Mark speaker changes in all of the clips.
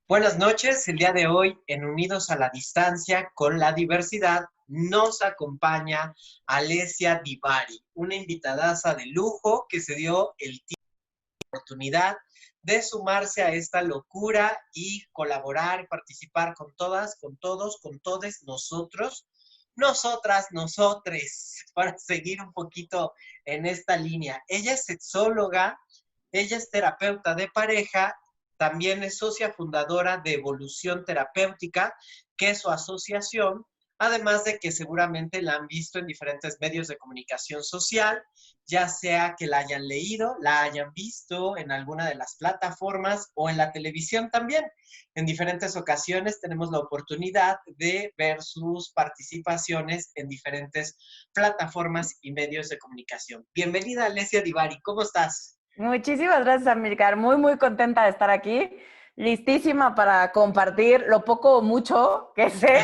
Speaker 1: Buenas noches, el día de hoy en Unidos a la Distancia con la Diversidad nos acompaña Alessia Divari, una invitadaza de lujo que se dio el tiempo y la oportunidad de sumarse a esta locura y colaborar, participar con todas, con todos, con todes nosotros, nosotras, nosotres, para seguir un poquito en esta línea. Ella es sexóloga, ella es terapeuta de pareja, también es socia fundadora de Evolución Terapéutica, que es su asociación, además de que seguramente la han visto en diferentes medios de comunicación social, ya sea que la hayan leído, la hayan visto en alguna de las plataformas o en la televisión también. En diferentes ocasiones tenemos la oportunidad de ver sus participaciones en diferentes plataformas y medios de comunicación. Bienvenida, Alessia Divari, ¿cómo estás?
Speaker 2: Muchísimas gracias, Amilcar. Muy, muy contenta de estar aquí. Listísima para compartir lo poco o mucho que sé,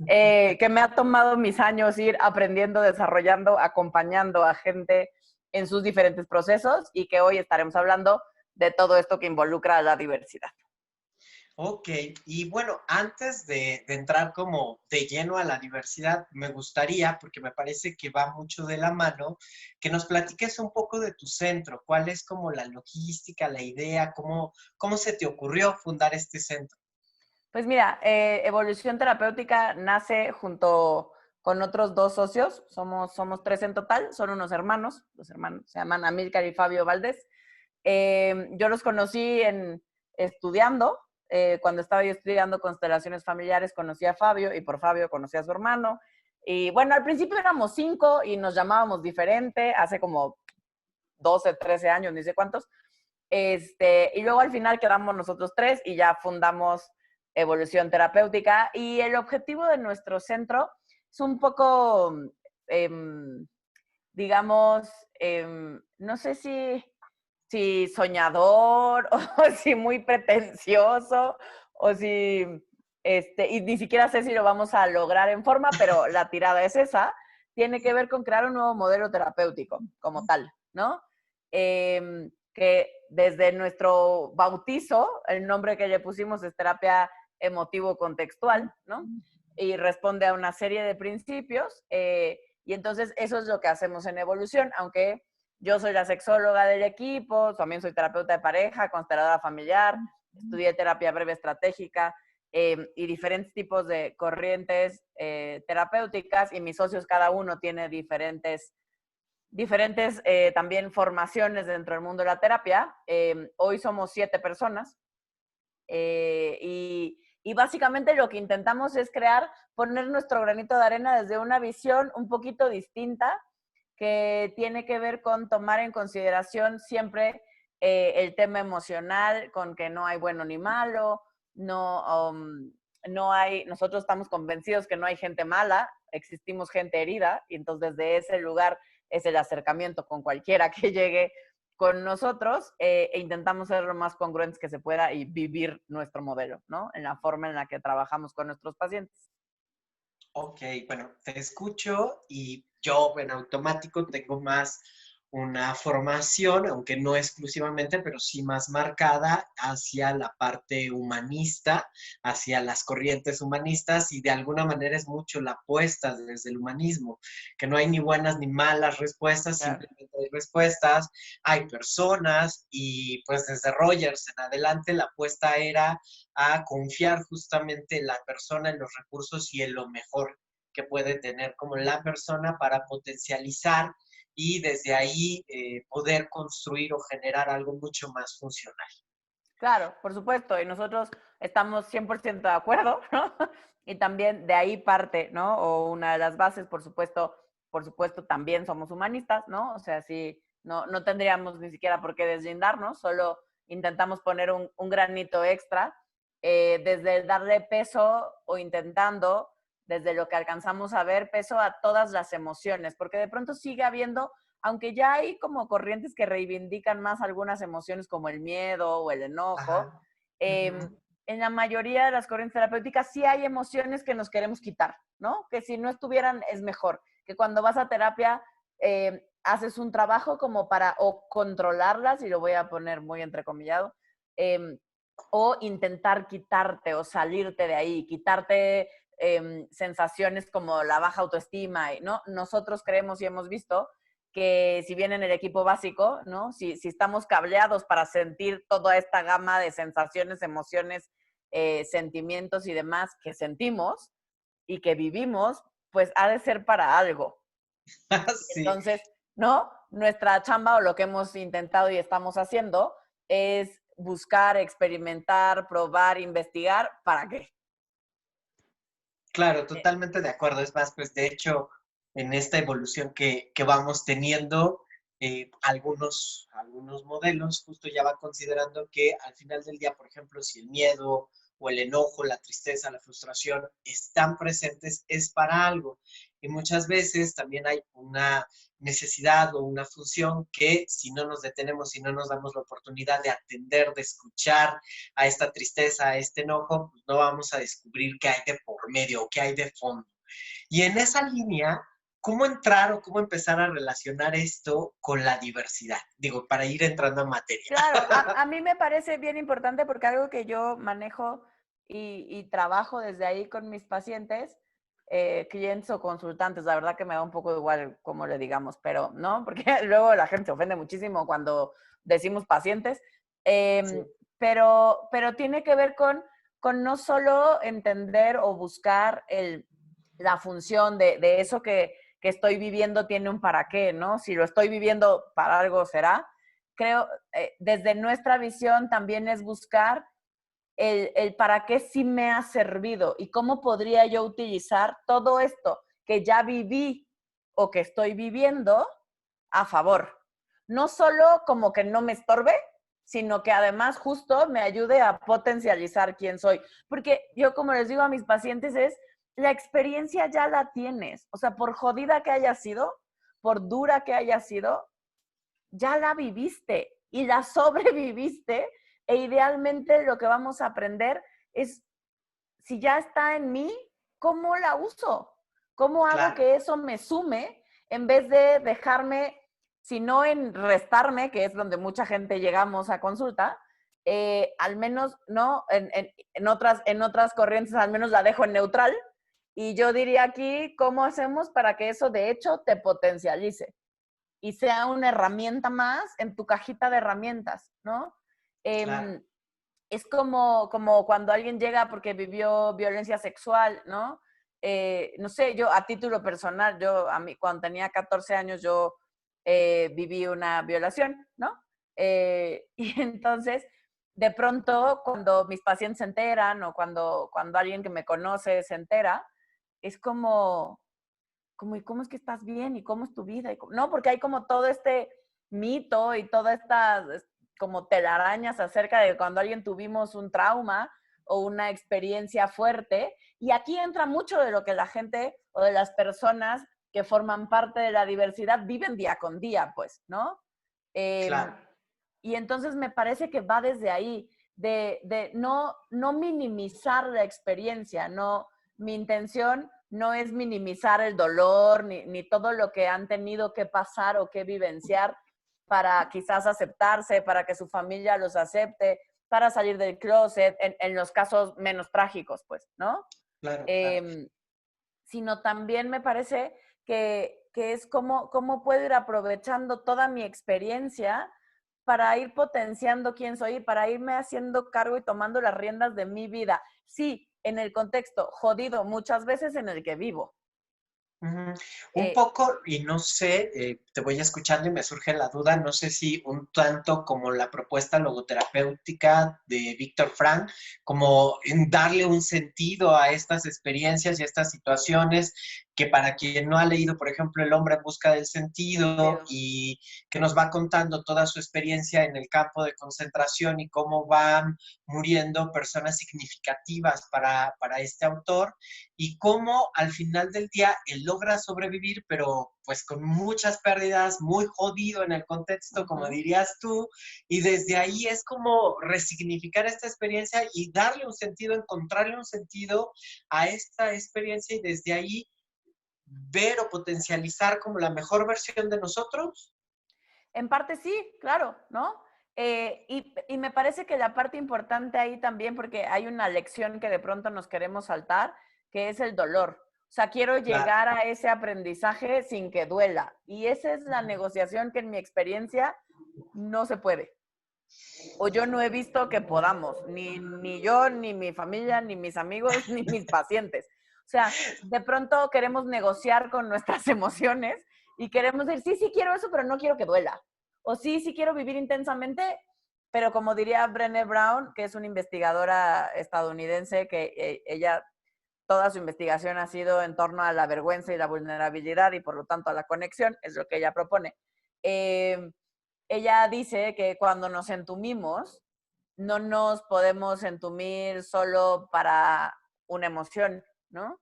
Speaker 2: que me ha tomado mis años ir aprendiendo, desarrollando, acompañando a gente en sus diferentes procesos y que hoy estaremos hablando de todo esto que involucra a la diversidad.
Speaker 1: Ok, y bueno, antes de entrar como de lleno a la diversidad, me gustaría, porque me parece que va mucho de la mano, que nos platiques un poco de tu centro, cuál es como la logística, la idea, cómo se te ocurrió fundar este centro.
Speaker 2: Pues mira, Evolución Terapéutica nace junto con otros dos socios, somos tres en total, son unos hermanos, los hermanos se llaman Amílcar y Fabio Valdés. Yo los conocí estudiando, cuando estaba yo estudiando constelaciones familiares, conocí a Fabio y por Fabio conocí a su hermano. Y bueno, al principio éramos 5 y nos llamábamos diferente, hace como 12, 13 años, ni sé cuántos. Y luego al final quedamos nosotros tres y ya fundamos Evolución Terapéutica. Y el objetivo de nuestro centro es un poco, eh, digamos, no sé si soñador o si muy pretencioso o si, y ni siquiera sé si lo vamos a lograr en forma, pero la tirada es esa, tiene que ver con crear un nuevo modelo terapéutico como tal, ¿no? Que desde nuestro bautizo, el nombre que le pusimos es terapia emotivo-contextual, ¿no? Y responde a una serie de principios, y entonces eso es lo que hacemos en Evolución, aunque yo soy la sexóloga del equipo, también soy terapeuta de pareja, consteladora familiar, estudié terapia breve estratégica y diferentes tipos de corrientes terapéuticas, y mis socios cada uno tiene diferentes también formaciones dentro del mundo de la terapia. Hoy somos 7 personas y básicamente lo que intentamos es poner nuestro granito de arena desde una visión un poquito distinta que tiene que ver con tomar en consideración siempre el tema emocional, con que no hay bueno ni malo, no hay, nosotros estamos convencidos que no hay gente mala, existimos gente herida, y entonces desde ese lugar es el acercamiento con cualquiera que llegue con nosotros, e intentamos ser lo más congruentes que se pueda y vivir nuestro modelo, ¿no? En la forma en la que trabajamos con nuestros pacientes.
Speaker 1: Ok, bueno, te escucho y yo en automático tengo más una formación, aunque no exclusivamente, pero sí más marcada hacia la parte humanista, hacia las corrientes humanistas y de alguna manera es mucho la apuesta desde el humanismo, que no hay ni buenas ni malas respuestas,
Speaker 2: Claro.
Speaker 1: simplemente hay respuestas, hay personas y pues desde Rogers en adelante la apuesta era a confiar justamente en la persona, en los recursos y en lo mejor que puede tener como la persona para potencializar y desde ahí poder construir o generar algo mucho más funcional.
Speaker 2: Claro, por supuesto, y nosotros estamos 100% de acuerdo, ¿no? Y también de ahí parte, ¿no? O una de las bases, por supuesto, también somos humanistas, ¿no? O sea, sí, no tendríamos ni siquiera por qué deslindarnos, solo intentamos poner un granito extra, desde el darle peso o intentando, desde lo que alcanzamos a ver, peso a todas las emociones, porque de pronto sigue habiendo, aunque ya hay como corrientes que reivindican más algunas emociones como el miedo o el enojo,
Speaker 1: Ajá.
Speaker 2: eh,
Speaker 1: Uh-huh.
Speaker 2: en la mayoría de las corrientes terapéuticas sí hay emociones que nos queremos quitar, ¿no? Que si no estuvieran es mejor, que cuando vas a terapia haces un trabajo como para o controlarlas, y lo voy a poner muy entrecomillado, o intentar quitarte o salirte de ahí, quitarte sensaciones como la baja autoestima, ¿no? Nosotros creemos y hemos visto que si bien en el equipo básico, ¿no? Si estamos cableados para sentir toda esta gama de sensaciones, emociones, sentimientos y demás que sentimos y que vivimos, pues ha de ser para algo.
Speaker 1: Sí.
Speaker 2: Entonces, ¿no? Nuestra chamba o lo que hemos intentado y estamos haciendo es buscar, experimentar, probar, investigar. ¿Para qué?
Speaker 1: Claro, totalmente de acuerdo. Es más, pues de hecho, en esta evolución que vamos teniendo, algunos modelos justo ya van considerando que al final del día, por ejemplo, si el miedo o el enojo, la tristeza, la frustración están presentes, es para algo. Y muchas veces también hay una necesidad o una función que si no nos detenemos, si no nos damos la oportunidad de atender, de escuchar a esta tristeza, a este enojo, pues no vamos a descubrir qué hay de por medio o qué hay de fondo. Y en esa línea, ¿cómo entrar o cómo empezar a relacionar esto con la diversidad? Digo, para ir entrando en materia.
Speaker 2: Claro, a mí me parece bien importante porque algo que yo manejo y trabajo desde ahí con mis pacientes, clientes o consultantes, la verdad que me da un poco igual cómo le digamos, pero no, porque luego la gente se ofende muchísimo cuando decimos pacientes,
Speaker 1: Sí,
Speaker 2: pero tiene que ver con no solo entender o buscar la función de eso que estoy viviendo tiene un para qué, ¿no? Si lo estoy viviendo para algo será. Creo, desde nuestra visión también es buscar el para qué sí me ha servido y cómo podría yo utilizar todo esto que ya viví o que estoy viviendo a favor. No solo como que no me estorbe, sino que además justo me ayude a potencializar quién soy. Porque yo, como les digo a mis pacientes, es la experiencia ya la tienes. O sea, por jodida que haya sido, por dura que haya sido, ya la viviste y la sobreviviste e idealmente lo que vamos a aprender es, si ya está en mí, ¿cómo la uso? ¿Cómo hago
Speaker 1: claro.
Speaker 2: que eso me sume en vez de dejarme, si no en restarme, que es donde mucha gente llegamos a consulta, al menos, ¿no? En otras corrientes al menos la dejo en neutral. Y yo diría aquí, ¿cómo hacemos para que eso de hecho te potencialice? Y sea una herramienta más en tu cajita de herramientas, ¿no?
Speaker 1: Claro.
Speaker 2: Eh, es como cuando alguien llega porque vivió violencia sexual, ¿no? No sé, yo a título personal, cuando tenía 14 años, yo viví una violación, ¿no? Y entonces, de pronto, cuando mis pacientes se enteran o cuando alguien que me conoce se entera, es como, ¿y cómo es que estás bien? ¿Y cómo es tu vida? No, porque hay como todo este mito y todas estas como telarañas acerca de cuando alguien tuvimos un trauma o una experiencia fuerte. Y aquí entra mucho de lo que la gente o de las personas que forman parte de la diversidad viven día con día, pues, ¿no?
Speaker 1: Claro.
Speaker 2: Y entonces me parece que va desde ahí, de no minimizar la experiencia, no, mi intención no es minimizar el dolor ni todo lo que han tenido que pasar o que vivenciar para quizás aceptarse, para que su familia los acepte, para salir del closet, en los casos menos trágicos, pues, ¿no?
Speaker 1: Claro, claro.
Speaker 2: Eh, Sino también me parece que es cómo puedo ir aprovechando toda mi experiencia para ir potenciando quién soy y para irme haciendo cargo y tomando las riendas de mi vida. Sí, en el contexto jodido muchas veces en el que vivo.
Speaker 1: Ujú. Un
Speaker 2: Eh,
Speaker 1: poco, y no sé, te voy escuchando y me surge la duda, no sé si un tanto como la propuesta logoterapéutica de Víctor Frank, como en darle un sentido a estas experiencias y a estas situaciones, que para quien no ha leído, por ejemplo, El hombre en busca del sentido y que nos va contando toda su experiencia en el campo de concentración y cómo van muriendo personas significativas para este autor y cómo al final del día él logra sobrevivir, pero pues con muchas pérdidas, muy jodido en el contexto, como
Speaker 2: uh-huh.
Speaker 1: dirías tú, y desde ahí es como resignificar esta experiencia y darle un sentido, encontrarle un sentido a esta experiencia y desde ahí ver o potencializar como la mejor versión de nosotros.
Speaker 2: En parte sí, claro, ¿no? Y me parece que la parte importante ahí también, porque hay una lección que de pronto nos queremos saltar, que es el dolor. O sea, quiero
Speaker 1: Claro.
Speaker 2: llegar a ese aprendizaje sin que duela. Y esa es la negociación que en mi experiencia no se puede. O yo no he visto que podamos, ni yo, ni mi familia, ni mis amigos, ni mis pacientes. O sea, de pronto queremos negociar con nuestras emociones y queremos decir, sí, sí quiero eso, pero no quiero que duela. O sí, sí quiero vivir intensamente, pero como diría Brené Brown, que es una investigadora estadounidense, que ella, toda su investigación ha sido en torno a la vergüenza y la vulnerabilidad y por lo tanto a la conexión, es lo que ella propone. Ella dice que cuando nos entumimos, no nos podemos entumir solo para una emoción, ¿no?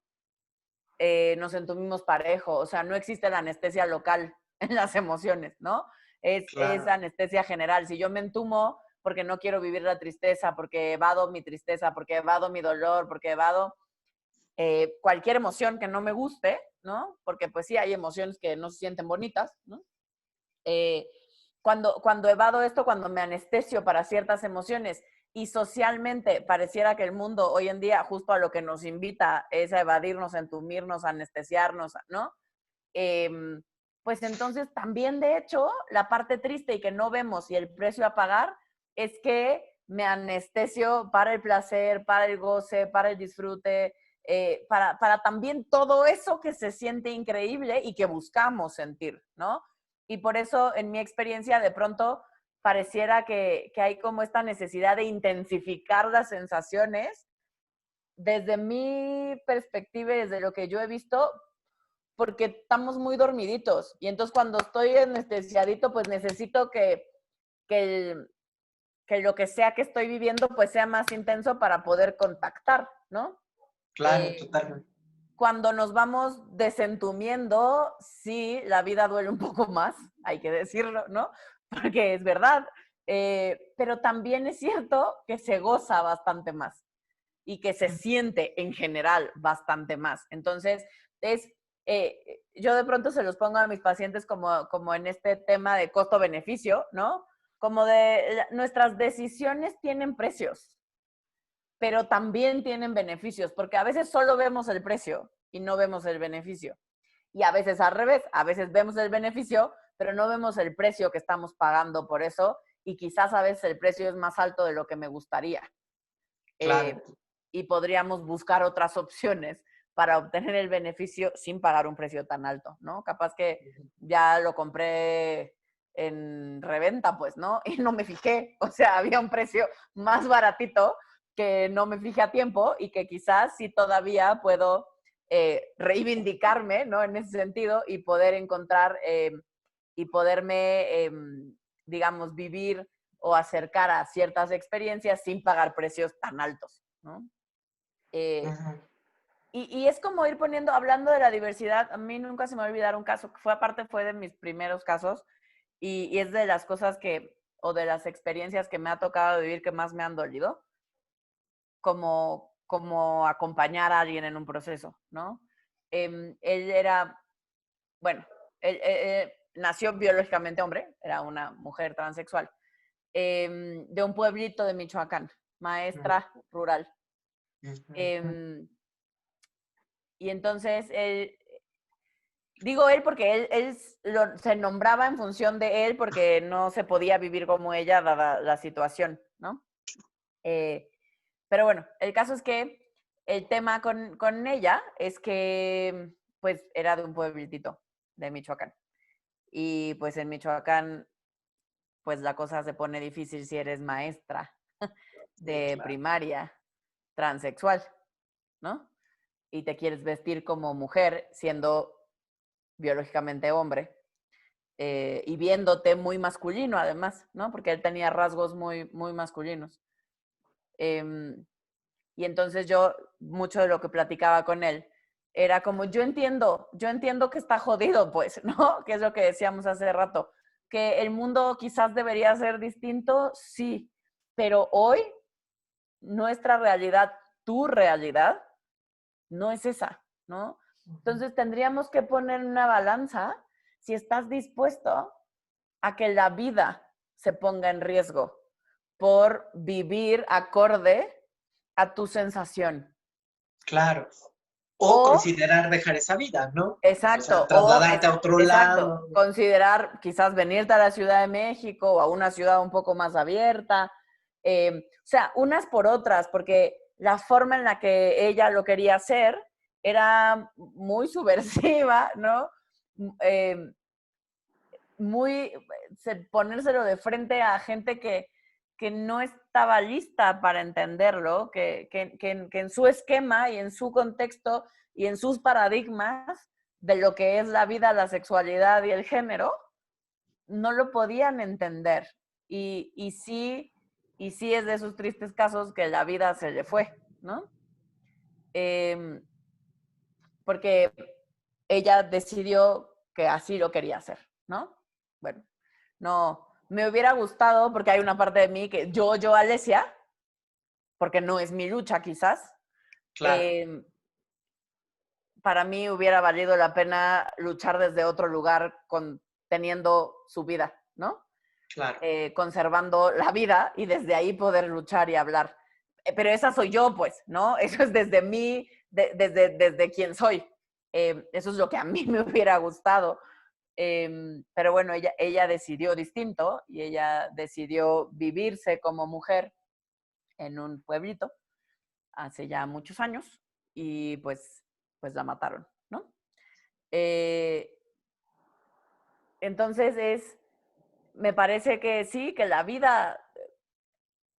Speaker 2: Nos entumimos parejo, o sea, no existe la anestesia local en las emociones, ¿no? Es
Speaker 1: Claro.
Speaker 2: anestesia general. Si yo me entumo porque no quiero vivir la tristeza, porque evado mi tristeza, porque evado mi dolor, porque evado cualquier emoción que no me guste, ¿no? Porque pues sí, hay emociones que no se sienten bonitas, ¿no? Eh, cuando evado esto, cuando me anestesio para ciertas emociones y socialmente pareciera que el mundo hoy en día justo a lo que nos invita es a evadirnos, a entumirnos, a anestesiarnos, ¿no? Eh, pues entonces también de hecho la parte triste y que no vemos y el precio a pagar es que me anestesio para el placer, para el goce, para el disfrute, para también todo eso que se siente increíble y que buscamos sentir, ¿no? Y por eso, en mi experiencia, de pronto pareciera que hay como esta necesidad de intensificar las sensaciones. Desde mi perspectiva y desde lo que yo he visto, porque estamos muy dormiditos. Y entonces cuando estoy anestesiadito, pues necesito que, que lo que sea que estoy viviendo, pues sea más intenso para poder contactar, ¿no?
Speaker 1: Claro,
Speaker 2: Eh,
Speaker 1: totalmente.
Speaker 2: Cuando nos vamos desentumiendo, sí, la vida duele un poco más, hay que decirlo, ¿no? Porque es verdad. Pero también es cierto que se goza bastante más y que se siente en general bastante más. Entonces, yo de pronto se los pongo a mis pacientes como en este tema de costo-beneficio, ¿no? Como de nuestras decisiones tienen precios, pero también tienen beneficios, porque a veces solo vemos el precio y no vemos el beneficio. Y a veces al revés, a veces vemos el beneficio, pero no vemos el precio que estamos pagando por eso y quizás a veces el precio es más alto de lo que me gustaría.
Speaker 1: Claro.
Speaker 2: Y podríamos buscar otras opciones para obtener el beneficio sin pagar un precio tan alto, ¿no? Capaz que ya lo compré en reventa, pues, ¿no? Y no me fijé, o sea, había un precio más baratito que no me fijé a tiempo y que quizás sí todavía puedo reivindicarme, ¿no? En ese sentido y poder encontrar y poderme, digamos, vivir o acercar a ciertas experiencias sin pagar precios tan altos, ¿no? Eh,
Speaker 1: Ujú.
Speaker 2: y es como ir poniendo, hablando de la diversidad, a mí nunca se me va a olvidar un caso que fue aparte, fue de mis primeros casos y es de las cosas que, o de las experiencias que me ha tocado vivir que más me han dolido, como acompañar a alguien en un proceso, ¿no? Él era, bueno, él nació biológicamente hombre, era una mujer transexual, de un pueblito de Michoacán, maestra rural.
Speaker 1: Ujú.
Speaker 2: Eh, y entonces él, digo él porque se nombraba en función de él porque no se podía vivir como ella dada la situación, ¿no? Eh, pero bueno, el caso es que el tema con ella es que pues era de un pueblitito de Michoacán. Y pues en Michoacán pues la cosa se pone difícil si eres maestra
Speaker 1: Sí,
Speaker 2: de
Speaker 1: claro.
Speaker 2: primaria transexual, ¿no? Y te quieres vestir como mujer siendo biológicamente hombre y viéndote muy masculino además, ¿no? Porque él tenía rasgos muy, muy masculinos. Eh, y entonces yo, mucho de lo que platicaba con él, era como, yo entiendo que está jodido, pues, ¿no? Que es lo que decíamos hace rato, que el mundo quizás debería ser distinto, sí, pero hoy nuestra realidad, tu realidad, no es esa, ¿no? Entonces tendríamos que poner en una balanza si estás dispuesto a que la vida se ponga en riesgo por vivir acorde a tu sensación.
Speaker 1: Claro. O
Speaker 2: O,
Speaker 1: considerar dejar esa vida, ¿no? O sea,
Speaker 2: exacto,
Speaker 1: trasladarte a otro
Speaker 2: exacto,
Speaker 1: lado.
Speaker 2: considerar quizás venirte a la Ciudad de México o a una ciudad un poco más abierta. O sea, unas por otras, porque la forma en la que ella lo quería hacer era muy subversiva, ¿no? Eh, muy, ponérselo de frente a gente que no estaba lista para entenderlo, que en su esquema y en su contexto y en sus paradigmas de lo que es la vida, la sexualidad y el género, no lo podían entender. Y sí es de esos tristes casos que la vida se le fue, ¿no? Eh, porque ella decidió que así lo quería hacer, ¿no? Bueno, no, me hubiera gustado, porque hay una parte de mí que yo, Alesia, porque no es mi lucha quizás,
Speaker 1: Claro,
Speaker 2: para mí hubiera valido la pena luchar desde otro lugar teniendo su vida, ¿no?
Speaker 1: claro.
Speaker 2: Conservando la vida y desde ahí poder luchar y hablar. Pero esa soy yo, pues, ¿no? Eso es desde mí, desde quien soy. Eso es lo que a mí me hubiera gustado. Pero bueno, ella decidió distinto y ella decidió vivirse como mujer en un pueblito hace ya muchos años y pues la mataron, ¿no? Eh, entonces me parece que sí, que la vida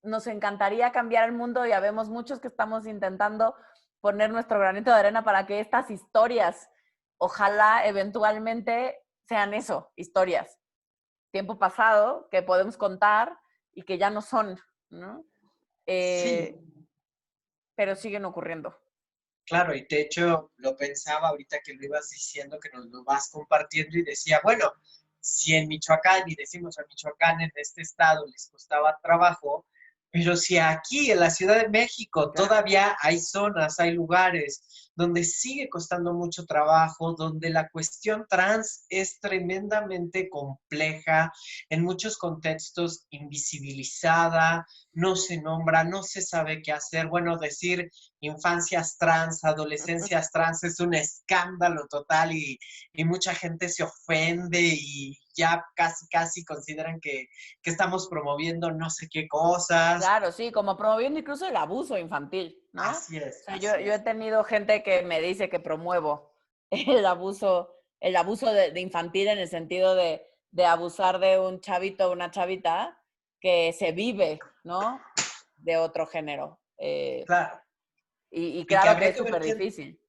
Speaker 2: nos encantaría cambiar el mundo y habemos muchos que estamos intentando poner nuestro granito de arena para que estas historias, ojalá eventualmente sean eso, historias. Tiempo pasado que podemos contar y que ya no son, ¿no?
Speaker 1: Sí,
Speaker 2: Pero siguen ocurriendo.
Speaker 1: claro, y de hecho lo pensaba ahorita que lo ibas diciendo, que nos lo vas compartiendo y decía, bueno, si en Michoacán, y decimos a Michoacán en este estado les costaba trabajo, pero si aquí en la Ciudad de México
Speaker 2: Claro.
Speaker 1: todavía hay zonas, hay lugares donde sigue costando mucho trabajo, donde la cuestión trans es tremendamente compleja, en muchos contextos invisibilizada, no se nombra, no se sabe qué hacer, bueno, decir infancias trans, adolescencias trans, es un escándalo total y mucha gente se ofende y ya casi consideran que estamos promoviendo no sé qué cosas.
Speaker 2: Claro, sí, como promoviendo incluso el abuso infantil, ¿no? O
Speaker 1: Así es,
Speaker 2: sea,
Speaker 1: así
Speaker 2: yo he
Speaker 1: es.
Speaker 2: tenido gente que me dice que promuevo el abuso de infantil en el sentido de abusar de un chavito o una chavita que se vive, ¿no? De otro género.
Speaker 1: Claro.
Speaker 2: Y
Speaker 1: Y que
Speaker 2: claro que
Speaker 1: habría
Speaker 2: es
Speaker 1: que ver
Speaker 2: súper
Speaker 1: quién,
Speaker 2: difícil.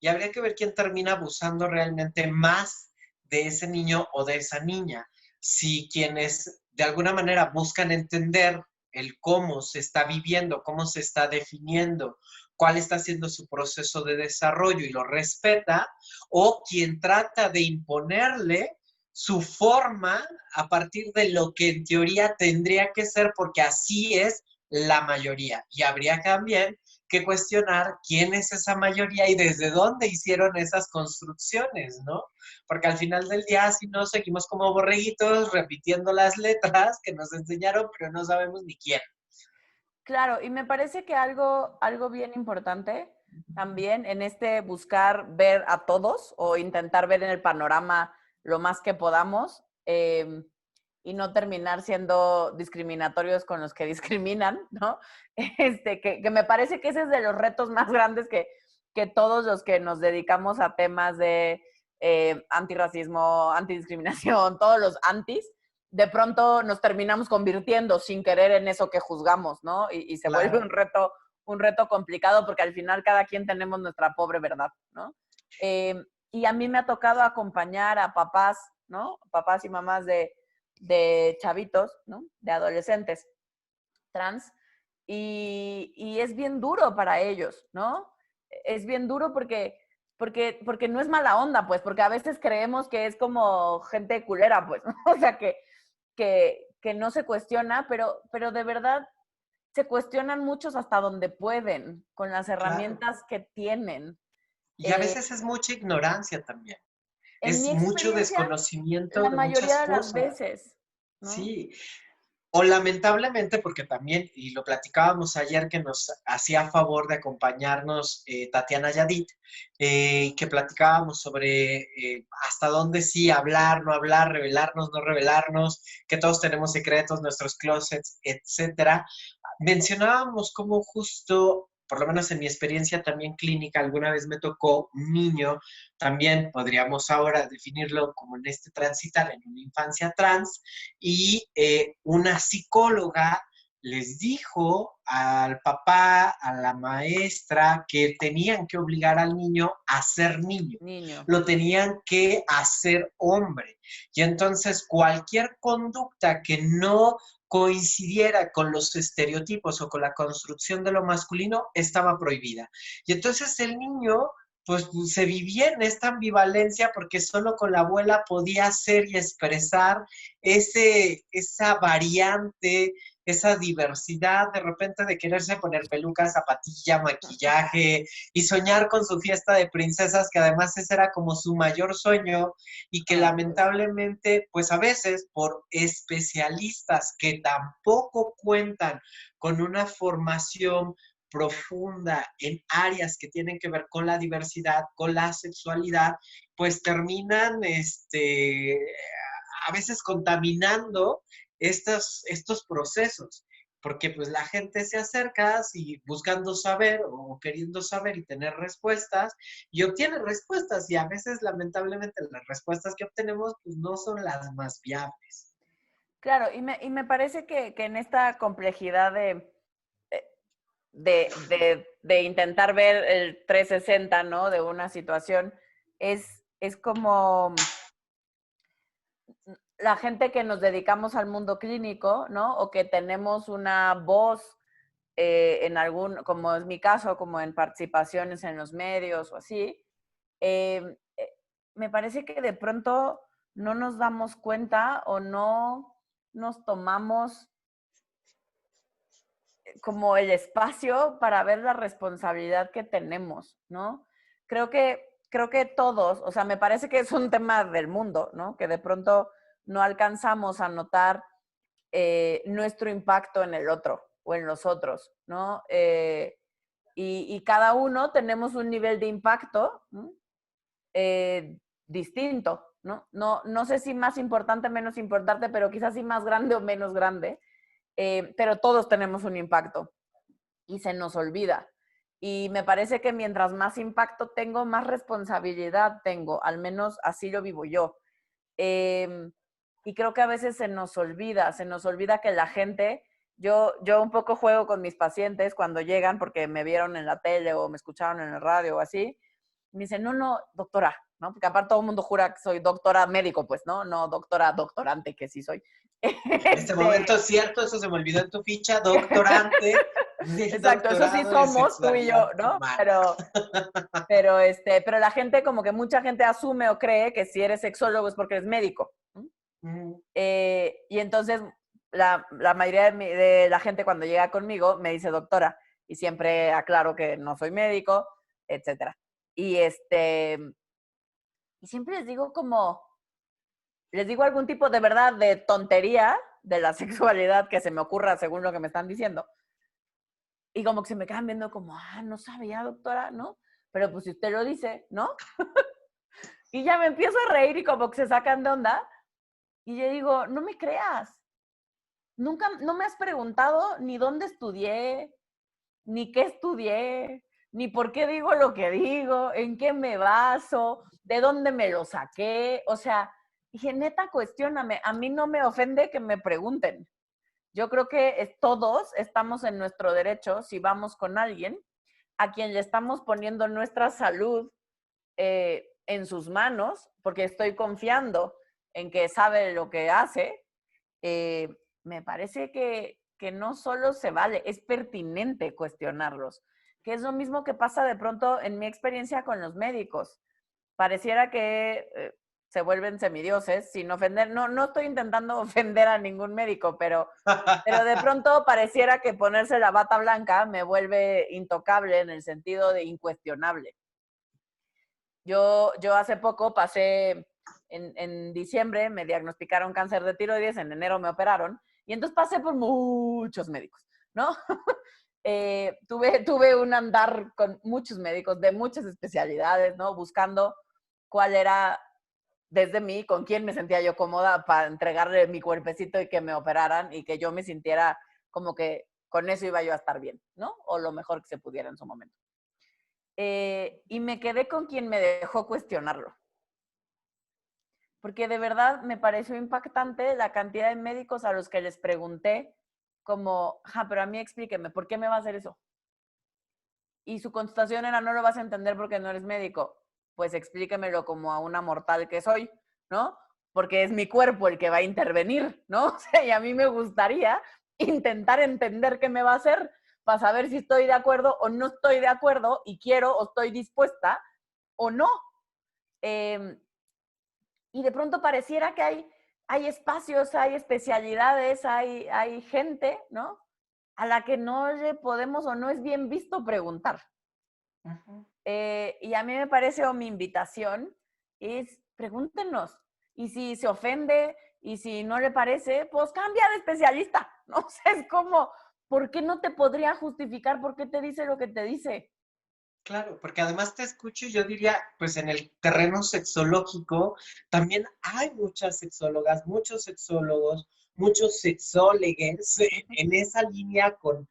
Speaker 1: y habría que ver quién termina abusando realmente más de ese niño o de esa niña. Si quienes de alguna manera buscan entender el cómo se está viviendo, cómo se está definiendo, cuál está siendo su proceso de desarrollo y lo respeta, o quien trata de imponerle su forma a partir de lo que en teoría tendría que ser, porque así es la mayoría. Y habría también que cuestionar quién es esa mayoría y desde dónde hicieron esas construcciones, ¿no? Porque al final del día, si no, seguimos como borreguitos repitiendo las letras que nos enseñaron, pero no sabemos ni quién.
Speaker 2: Claro, y me parece que algo bien importante también en este buscar ver a todos o intentar ver en el panorama lo más que podamos y no terminar siendo discriminatorios con los que discriminan, ¿no? Que me parece que ese es de los retos más grandes que todos los que nos dedicamos a temas de antirracismo, antidiscriminación, todos los antis, de pronto nos terminamos convirtiendo sin querer en eso que juzgamos, ¿no? Y se vuelve
Speaker 1: Claro,
Speaker 2: un reto complicado porque al final cada quien tenemos nuestra pobre verdad, ¿no? Y a mí me ha tocado acompañar a papás, ¿no? Papás y mamás de chavitos, ¿no? De adolescentes trans. Y es bien duro para ellos, ¿no? Es bien duro porque no es mala onda, pues, porque a veces creemos que es como gente culera, pues, ¿no? O sea, que no se cuestiona, pero de verdad se cuestionan muchos hasta donde pueden, con las
Speaker 1: claro.
Speaker 2: herramientas que tienen.
Speaker 1: Y a
Speaker 2: Eh,
Speaker 1: veces es mucha ignorancia también.
Speaker 2: en
Speaker 1: Es
Speaker 2: mi
Speaker 1: mucho
Speaker 2: experiencia,
Speaker 1: desconocimiento
Speaker 2: la
Speaker 1: de
Speaker 2: mayoría
Speaker 1: muchas
Speaker 2: de las
Speaker 1: cosas.
Speaker 2: veces, ¿no?
Speaker 1: Sí, O lamentablemente, porque también, y lo platicábamos ayer, que nos hacía favor de acompañarnos Tatiana Yadid, que platicábamos sobre hasta dónde sí hablar, no hablar, revelarnos, no revelarnos, que todos tenemos secretos, nuestros closets, etcétera. Mencionábamos cómo justo, por lo menos en mi experiencia también clínica, alguna vez me tocó un niño, también podríamos ahora definirlo como en este transitar en una infancia trans, y una psicóloga les dijo al papá, a la maestra, que tenían que obligar al niño a ser niño,
Speaker 2: Niño.
Speaker 1: lo tenían que hacer hombre. Y entonces cualquier conducta que no coincidiera con los estereotipos o con la construcción de lo masculino estaba prohibida. Y entonces el niño pues se vivía en esta ambivalencia porque solo con la abuela podía ser y expresar esa variante, esa diversidad de repente de quererse poner peluca, zapatilla, maquillaje y soñar con su fiesta de princesas, que además ese era como su mayor sueño y que
Speaker 2: Ah, pues.
Speaker 1: lamentablemente, pues a veces por especialistas que tampoco cuentan con una formación profunda en áreas que tienen que ver con la diversidad, con la sexualidad, pues terminan a veces contaminando estos procesos, porque pues la gente se acerca y buscando saber o queriendo saber y tener respuestas y obtiene respuestas y a veces lamentablemente las respuestas que obtenemos pues no son las más viables.
Speaker 2: Claro, y me parece que en esta complejidad de intentar ver el 360, ¿no? De una situación, es como la gente que nos dedicamos al mundo clínico, ¿no? O que tenemos una voz en algún, como es mi caso, como en participaciones en los medios o así, eh, eh, me parece que de pronto no nos damos cuenta o no nos tomamos como el espacio para ver la responsabilidad que tenemos, ¿no? Creo que todos, o sea, me parece que es un tema del mundo, ¿no? Que de pronto no alcanzamos a notar nuestro impacto en el otro o en los otros, ¿no? Y cada uno tenemos un nivel de impacto, ¿no? Distinto, ¿no? No sé si más importante, menos importante, pero quizás sí más grande o menos grande, pero todos tenemos un impacto y se nos olvida. Y me parece que mientras más impacto tengo, más responsabilidad tengo, al menos así lo vivo yo. Eh, y creo que a veces se nos olvida que la gente, yo un poco juego con mis pacientes cuando llegan porque me vieron en la tele o me escucharon en el radio o así, me dicen, no, no, doctora, ¿no? Porque aparte todo el mundo jura que soy doctora médico, pues, ¿no? No doctora doctorante, que sí soy.
Speaker 1: En este momento es cierto, eso se me olvidó en tu ficha, doctorante del
Speaker 2: Exacto, eso sí
Speaker 1: doctorado de
Speaker 2: somos tú y
Speaker 1: sexualidad
Speaker 2: yo, ¿no?
Speaker 1: humana.
Speaker 2: Pero la gente, como que mucha gente asume o cree que si eres sexólogo es porque eres médico. ¿No?
Speaker 1: Mm.
Speaker 2: Y entonces la mayoría de la gente cuando llega conmigo me dice doctora y siempre aclaro que no soy médico, etcétera. Y siempre les digo algún tipo de verdad de tontería de la sexualidad que se me ocurra según lo que me están diciendo. Y como que se me quedan viendo como, no sabía, doctora, ¿no? Pero pues si usted lo dice, ¿no? Y ya me empiezo a reír y como que se sacan de onda. Y yo digo, no me creas. Nunca, no me has preguntado ni dónde estudié, ni qué estudié, ni por qué digo lo que digo, en qué me baso, de dónde me lo saqué. O sea, dije, neta, cuestióname. A mí no me ofende que me pregunten. Yo creo que todos estamos en nuestro derecho, si vamos con alguien a quien le estamos poniendo nuestra salud en sus manos, porque estoy confiando en que sabe lo que hace, eh, me parece que no solo se vale, es pertinente cuestionarlos, que es lo mismo que pasa de pronto en mi experiencia con los médicos. Pareciera que se vuelven semidioses, sin ofender, no estoy intentando ofender a ningún médico, pero de pronto pareciera que ponerse la bata blanca me vuelve intocable en el sentido de incuestionable. Yo hace poco pasé, en diciembre me diagnosticaron cáncer de tiroides, en enero me operaron Y entonces pasé por muchos médicos, ¿no? Tuve un andar con muchos médicos de muchas especialidades, ¿no? Buscando cuál era desde mí, con quién me sentía yo cómoda para entregarle mi cuerpecito y que me operaran y que yo me sintiera como que con eso iba yo a estar bien, ¿no? O lo mejor que se pudiera en su momento. Y me quedé con quien me dejó cuestionarlo. Porque de verdad me pareció impactante la cantidad de médicos a los que les pregunté como, pero a mí explíqueme, ¿por qué me va a hacer eso? Y su contestación era, no lo vas a entender porque no eres médico. Pues explíquemelo como a una mortal que soy, ¿no? Porque es mi cuerpo el que va a intervenir, ¿no? O sea, y a mí me gustaría intentar entender qué me va a hacer para saber si estoy de acuerdo o no estoy de acuerdo y quiero o estoy dispuesta o no. Y de pronto pareciera que hay espacios, hay especialidades, hay gente, ¿no? A la que no le podemos o no es bien visto preguntar. Uh-huh. Y a mí me parece, o mi invitación es, pregúntenos. Y si se ofende y si no le parece, pues cambia de especialista, ¿no? O sea, es como, ¿por qué no te podría justificar por qué te dice lo que te dice?
Speaker 1: Claro, porque además te escucho, yo diría, pues en el terreno sexológico también hay muchas sexólogas, muchos sexólogos, muchos sexólegues en esa línea con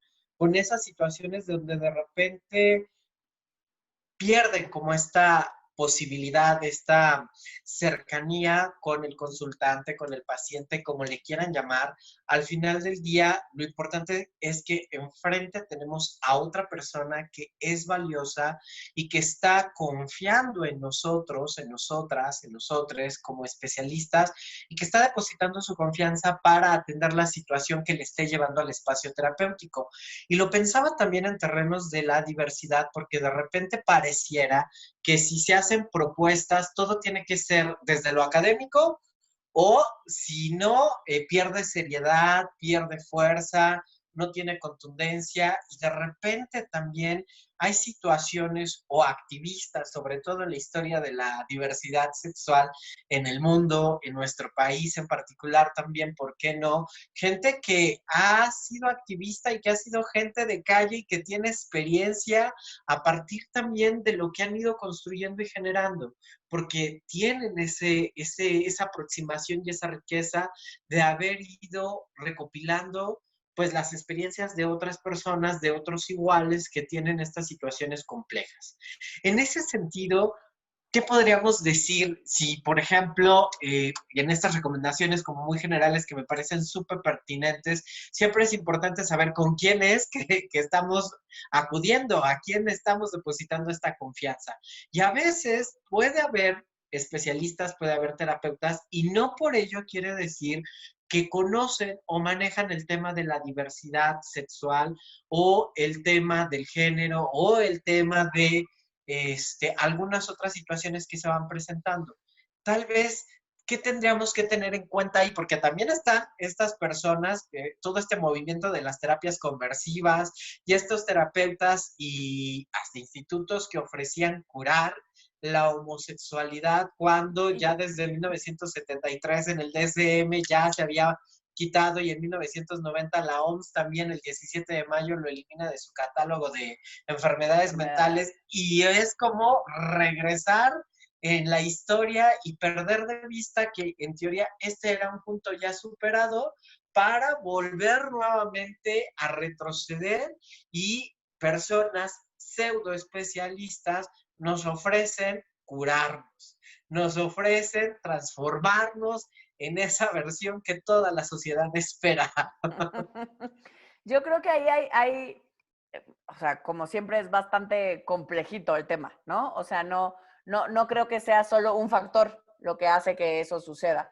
Speaker 1: esas situaciones donde de repente pierden como esta posibilidad, esta cercanía con el consultante, con el paciente, como le quieran llamar. Al final del día, lo importante es que enfrente tenemos a otra persona que es valiosa y que está confiando en nosotros, en nosotras, en nosotres como especialistas y que está depositando su confianza para atender la situación que le esté llevando al espacio terapéutico. Y lo pensaba también en terrenos de la diversidad, porque de repente pareciera que si se hacen propuestas, todo tiene que ser desde lo académico o si no, pierde seriedad, pierde fuerza, no tiene contundencia y de repente también hay situaciones o activistas, sobre todo en la historia de la diversidad sexual en el mundo, en nuestro país en particular también, ¿por qué no? Gente que ha sido activista y que ha sido gente de calle y que tiene experiencia a partir también de lo que han ido construyendo y generando, porque tienen esa aproximación y esa riqueza de haber ido recopilando pues las experiencias de otras personas, de otros iguales que tienen estas situaciones complejas. En ese sentido, ¿qué podríamos decir si, por ejemplo, en estas recomendaciones como muy generales que me parecen súper pertinentes, siempre es importante saber con quién es que estamos acudiendo, a quién estamos depositando esta confianza? Y a veces puede haber especialistas, puede haber terapeutas, y no por ello quiere decir que conocen o manejan el tema de la diversidad sexual o el tema del género o el tema de algunas otras situaciones que se van presentando. Tal vez, ¿qué tendríamos que tener en cuenta ahí? Porque también están estas personas, todo este movimiento de las terapias conversivas y estos terapeutas y hasta institutos que ofrecían curar la homosexualidad cuando ya desde 1973 en el DSM ya se había quitado y en 1990 la OMS también el 17 de mayo lo elimina de su catálogo de enfermedades mentales y es como regresar en la historia y perder de vista que en teoría este era un punto ya superado para volver nuevamente a retroceder y personas pseudo especialistas nos ofrecen curarnos, nos ofrecen transformarnos en esa versión que toda la sociedad espera.
Speaker 2: Yo creo que ahí hay, o sea, como siempre es bastante complejito el tema, ¿no? O sea, no creo que sea solo un factor lo que hace que eso suceda.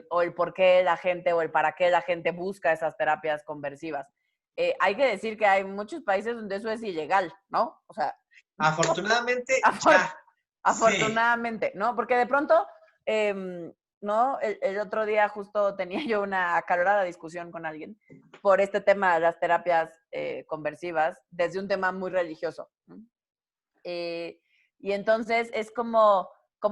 Speaker 2: O el por qué la gente o el para qué la gente busca esas terapias conversivas. Hay que decir que hay muchos países donde eso es ilegal, ¿no? O sea,
Speaker 1: afortunadamente ya.
Speaker 2: Afortunadamente, ¿no? Porque de pronto, ¿no? El otro día justo tenía yo una acalorada discusión con alguien por este tema de las terapias conversivas desde un tema muy religioso, ¿no? Y entonces es como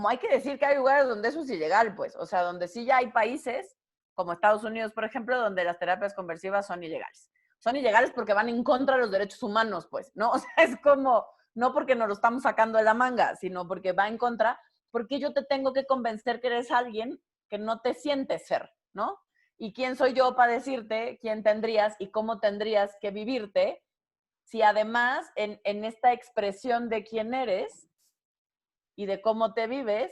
Speaker 2: hay que decir que hay lugares donde eso es ilegal, pues, o sea, donde sí ya hay países como Estados Unidos, por ejemplo, donde las terapias conversivas son ilegales. Son ilegales porque van en contra de los derechos humanos, pues, ¿no? O sea, es como, no porque nos lo estamos sacando de la manga, sino porque va en contra, porque yo te tengo que convencer que eres alguien que no te sientes ser, ¿no? ¿Y quién soy yo para decirte quién tendrías y cómo tendrías que vivirte si además en esta expresión de quién eres y de cómo te vives,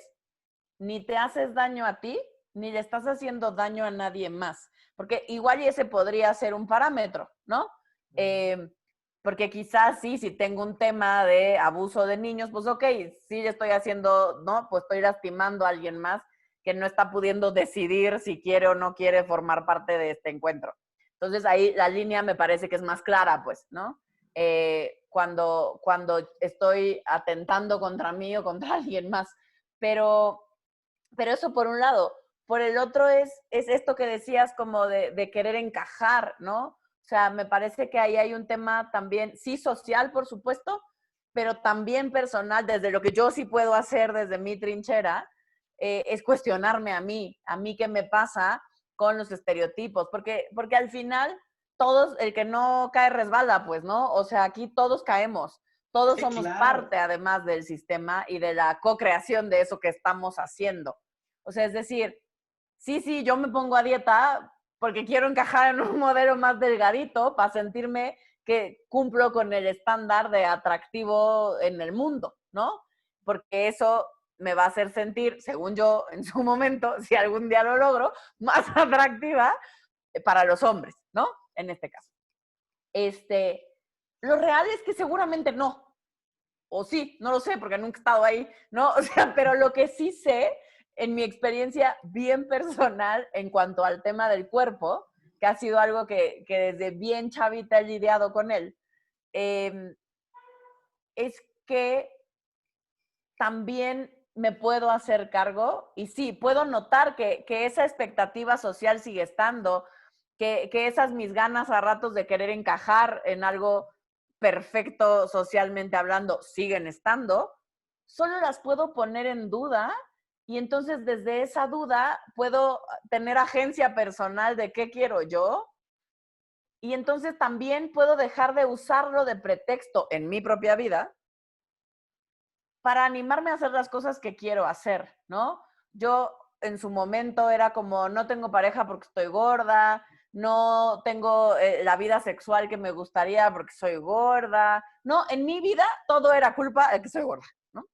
Speaker 2: ni te haces daño a ti, ni le estás haciendo daño a nadie más? Porque igual y ese podría ser un parámetro, ¿no? Porque quizás sí, si tengo un tema de abuso de niños, pues ok, sí le estoy haciendo, ¿no? Pues estoy lastimando a alguien más que no está pudiendo decidir si quiere o no quiere formar parte de este encuentro. Entonces ahí la línea me parece que es más clara, pues, ¿no? Cuando estoy atentando contra mí o contra alguien más. Pero eso por un lado. Por el otro es esto que decías como de querer encajar, ¿no? O sea, me parece que ahí hay un tema también, sí social, por supuesto, pero también personal, desde lo que yo sí puedo hacer desde mi trinchera, es cuestionarme a mí qué me pasa con los estereotipos, porque al final todos, el que no cae resbala, pues, ¿no? O sea, aquí todos caemos, todos
Speaker 1: Sí,
Speaker 2: somos
Speaker 1: claro.
Speaker 2: parte además del sistema y de la co-creación de eso que estamos haciendo. O sea, es decir, sí, yo me pongo a dieta porque quiero encajar en un modelo más delgadito para sentirme que cumplo con el estándar de atractivo en el mundo, ¿no? Porque eso me va a hacer sentir, según yo en su momento, si algún día lo logro, más atractiva para los hombres, ¿no? En este caso. Lo real es que seguramente no. O sí, no lo sé, porque nunca he estado ahí, ¿no? O sea, pero lo que sí sé, en mi experiencia bien personal en cuanto al tema del cuerpo, que ha sido algo que desde bien chavita he lidiado con él, es que también me puedo hacer cargo y sí, puedo notar que esa expectativa social sigue estando, que esas mis ganas a ratos de querer encajar en algo perfecto socialmente hablando siguen estando, solo las puedo poner en duda y entonces desde esa duda puedo tener agencia personal de qué quiero yo y entonces también puedo dejar de usarlo de pretexto en mi propia vida para animarme a hacer las cosas que quiero hacer, ¿no? Yo en su momento era como, no tengo pareja porque estoy gorda, no tengo la vida sexual que me gustaría porque soy gorda. No, en mi vida todo era culpa de que soy gorda, ¿no?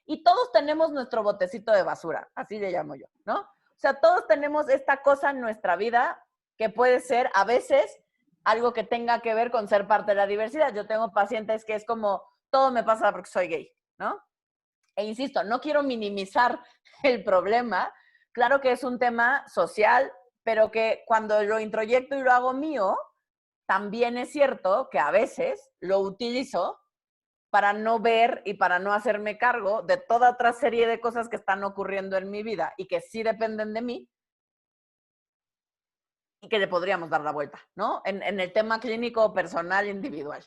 Speaker 2: Y todos tenemos nuestro botecito de basura, así le llamo yo, ¿no? O sea, todos tenemos esta cosa en nuestra vida que puede ser a veces algo que tenga que ver con ser parte de la diversidad. Yo tengo pacientes que es como, todo me pasa porque soy gay, ¿no? E insisto, no quiero minimizar el problema. Claro que es un tema social, pero que cuando lo introyecto y lo hago mío, también es cierto que a veces lo utilizo para no ver y para no hacerme cargo de toda otra serie de cosas que están ocurriendo en mi vida y que sí dependen de mí y que le podríamos dar la vuelta, ¿no? En el tema clínico, personal, individual.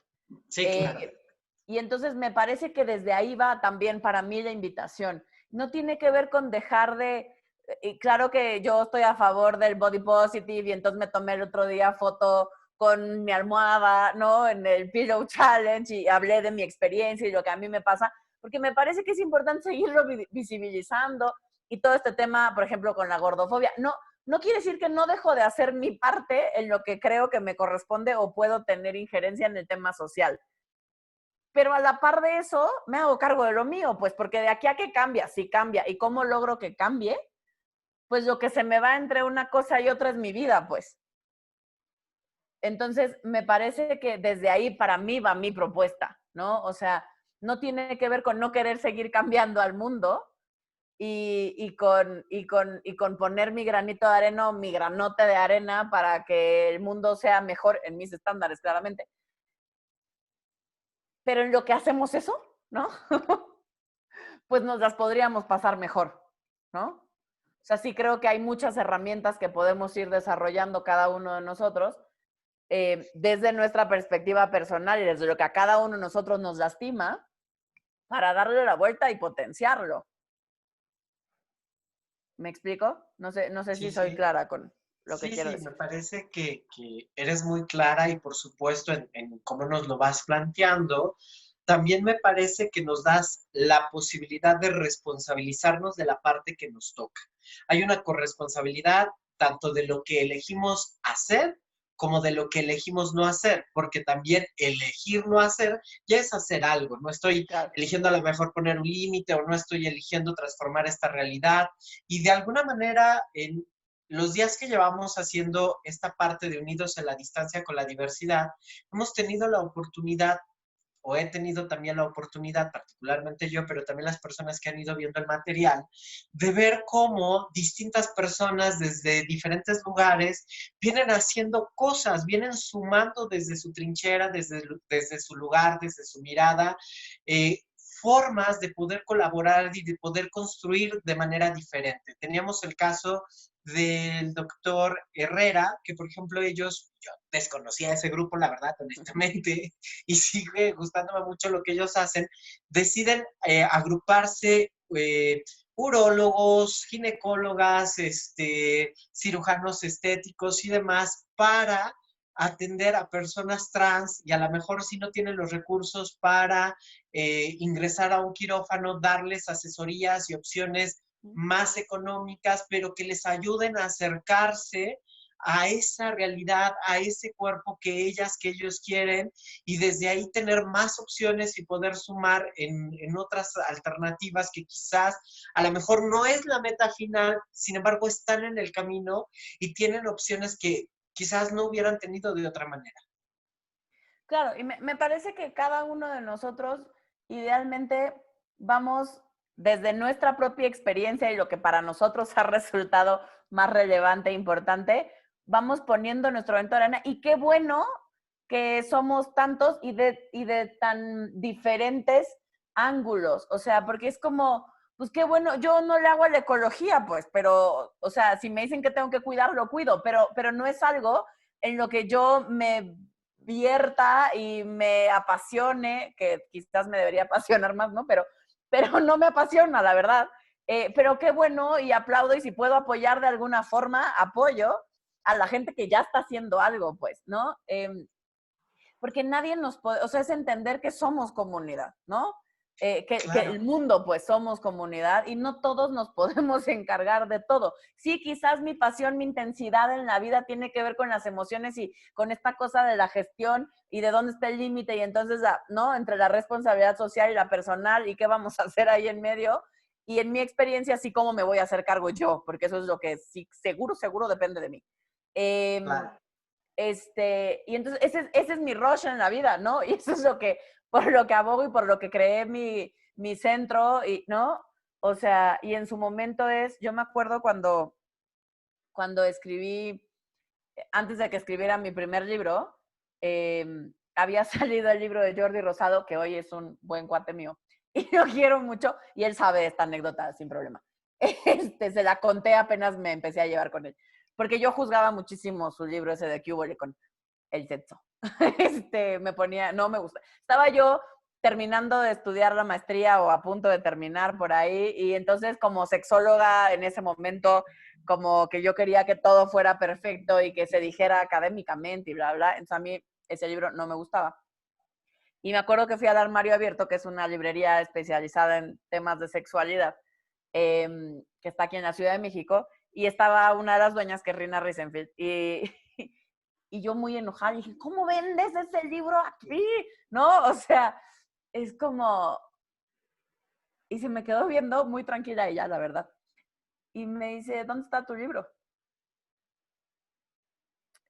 Speaker 1: Sí, claro.
Speaker 2: Eh, y entonces me parece que desde ahí va también para mí la invitación. No tiene que ver con dejar de... claro que yo estoy a favor del body positive y entonces me tomé el otro día foto con mi almohada, ¿no? En el Pillow Challenge y hablé de mi experiencia y lo que a mí me pasa, porque me parece que es importante seguirlo visibilizando y todo este tema, por ejemplo, con la gordofobia. No quiere decir que no dejo de hacer mi parte en lo que creo que me corresponde o puedo tener injerencia en el tema social. Pero a la par de eso, me hago cargo de lo mío, pues porque de aquí a que cambia, si cambia, y cómo logro que cambie, pues lo que se me va entre una cosa y otra es mi vida, pues. Entonces, me parece que desde ahí para mí va mi propuesta, ¿no? O sea, no tiene que ver con no querer seguir cambiando al mundo con poner mi granito de arena o mi granote de arena para que el mundo sea mejor en mis estándares, claramente. Pero en lo que hacemos eso, ¿no? Pues nos las podríamos pasar mejor, ¿no? O sea, sí creo que hay muchas herramientas que podemos ir desarrollando cada uno de nosotros desde nuestra perspectiva personal y desde lo que a cada uno de nosotros nos lastima para darle la vuelta y potenciarlo. ¿Me explico? No sé
Speaker 1: Sí,
Speaker 2: si soy
Speaker 1: sí.
Speaker 2: clara con... lo que
Speaker 1: Sí,
Speaker 2: quiero
Speaker 1: sí, me
Speaker 2: decir.
Speaker 1: parece que eres muy clara y por supuesto en cómo nos lo vas planteando. También me parece que nos das la posibilidad de responsabilizarnos de la parte que nos toca. Hay una corresponsabilidad tanto de lo que elegimos hacer como de lo que elegimos no hacer, porque también elegir no hacer ya es hacer algo. No estoy
Speaker 2: Claro.
Speaker 1: eligiendo a lo mejor poner un límite o no estoy eligiendo transformar esta realidad. Y de alguna manera, en los días que llevamos haciendo esta parte de Unidos en la Distancia con la Diversidad, hemos tenido la oportunidad, o he tenido también la oportunidad, particularmente yo, pero también las personas que han ido viendo el material, de ver cómo distintas personas desde diferentes lugares vienen haciendo cosas, vienen sumando desde su trinchera, desde su lugar, desde su mirada, formas de poder colaborar y de poder construir de manera diferente. Teníamos el caso del doctor Herrera, que por ejemplo yo desconocía ese grupo, la verdad, honestamente, y sigue gustándome mucho lo que ellos hacen, deciden agruparse urólogos, ginecólogas, cirujanos estéticos y demás para atender a personas trans y a lo mejor si no tienen los recursos para ingresar a un quirófano, darles asesorías y opciones más económicas, pero que les ayuden a acercarse a esa realidad, a ese cuerpo que ellos quieren y desde ahí tener más opciones y poder sumar en otras alternativas que quizás a lo mejor no es la meta final, sin embargo están en el camino y tienen opciones que quizás no hubieran tenido de otra manera.
Speaker 2: Claro, y me parece que cada uno de nosotros idealmente vamos desde nuestra propia experiencia y lo que para nosotros ha resultado más relevante e importante, vamos poniendo nuestro granito de arena y qué bueno que somos tantos y de tan diferentes ángulos, o sea, porque es como, pues qué bueno, yo no le hago a la ecología, pues, pero, o sea, si me dicen que tengo que cuidar, lo cuido, pero no es algo en lo que yo me vierta y me apasione, que quizás me debería apasionar más, ¿no? Pero no me apasiona, la verdad. Pero qué bueno y aplaudo y si puedo apoyar de alguna forma, apoyo a la gente que ya está haciendo algo, pues, ¿no? Porque nadie nos puede, o sea, es entender que somos comunidad, ¿no? Que
Speaker 1: Claro.
Speaker 2: el mundo, pues, somos comunidad y no todos nos podemos encargar de todo. Sí, quizás mi pasión, mi intensidad en la vida tiene que ver con las emociones y con esta cosa de la gestión y de dónde está el límite y entonces, ¿no? Entre la responsabilidad social y la personal y qué vamos a hacer ahí en medio. Y en mi experiencia, sí, cómo me voy a hacer cargo yo, porque eso es lo que sí, seguro depende de mí. Eh,
Speaker 1: Claro.
Speaker 2: y entonces ese es mi rush en la vida, ¿no? Y eso es lo que, por lo que abogo y por lo que creé mi centro, y, ¿no? O sea, y en su momento yo me acuerdo cuando escribí, antes de que escribiera mi primer libro, había salido el libro de Jordi Rosado, que hoy es un buen cuate mío, y lo quiero mucho, y él sabe esta anécdota sin problema. Se la conté apenas me empecé a llevar con él, porque yo juzgaba muchísimo su libro ese de Cúbole con el sexo. Me ponía, no me gusta. Estaba yo terminando de estudiar la maestría o a punto de terminar por ahí, y entonces como sexóloga en ese momento, como que yo quería que todo fuera perfecto y que se dijera académicamente y bla, bla. Entonces a mí ese libro no me gustaba. Y me acuerdo que fui al Armario Abierto, que es una librería especializada en temas de sexualidad, que está aquí en la Ciudad de México, y estaba una de las dueñas, que es Rina Risenfield, y yo muy enojada, dije, ¿cómo vendes ese libro aquí? ¿No? O sea, es como... Y se me quedó viendo muy tranquila ella, la verdad. Y me dice, ¿dónde está tu libro?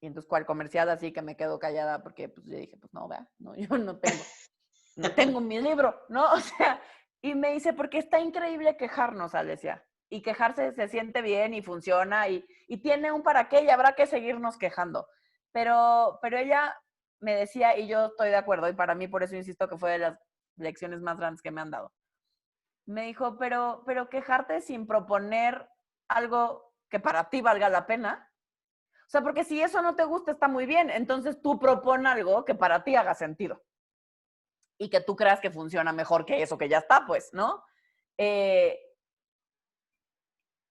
Speaker 2: Y entonces, ¿cuál comercial? Así que me quedo callada porque pues yo dije, pues no, vea, no, yo no tengo mi libro, ¿no? O sea, y me dice, porque está increíble quejarnos, Alesia. Y quejarse se siente bien y funciona y tiene un para qué y habrá que seguirnos quejando. Pero ella me decía, y yo estoy de acuerdo, y para mí por eso insisto que fue de las lecciones más grandes que me han dado. Me dijo, pero quejarte sin proponer algo que para ti valga la pena. O sea, porque si eso no te gusta, está muy bien. Entonces tú propon algo que para ti haga sentido y que tú creas que funciona mejor que eso que ya está, pues, ¿no?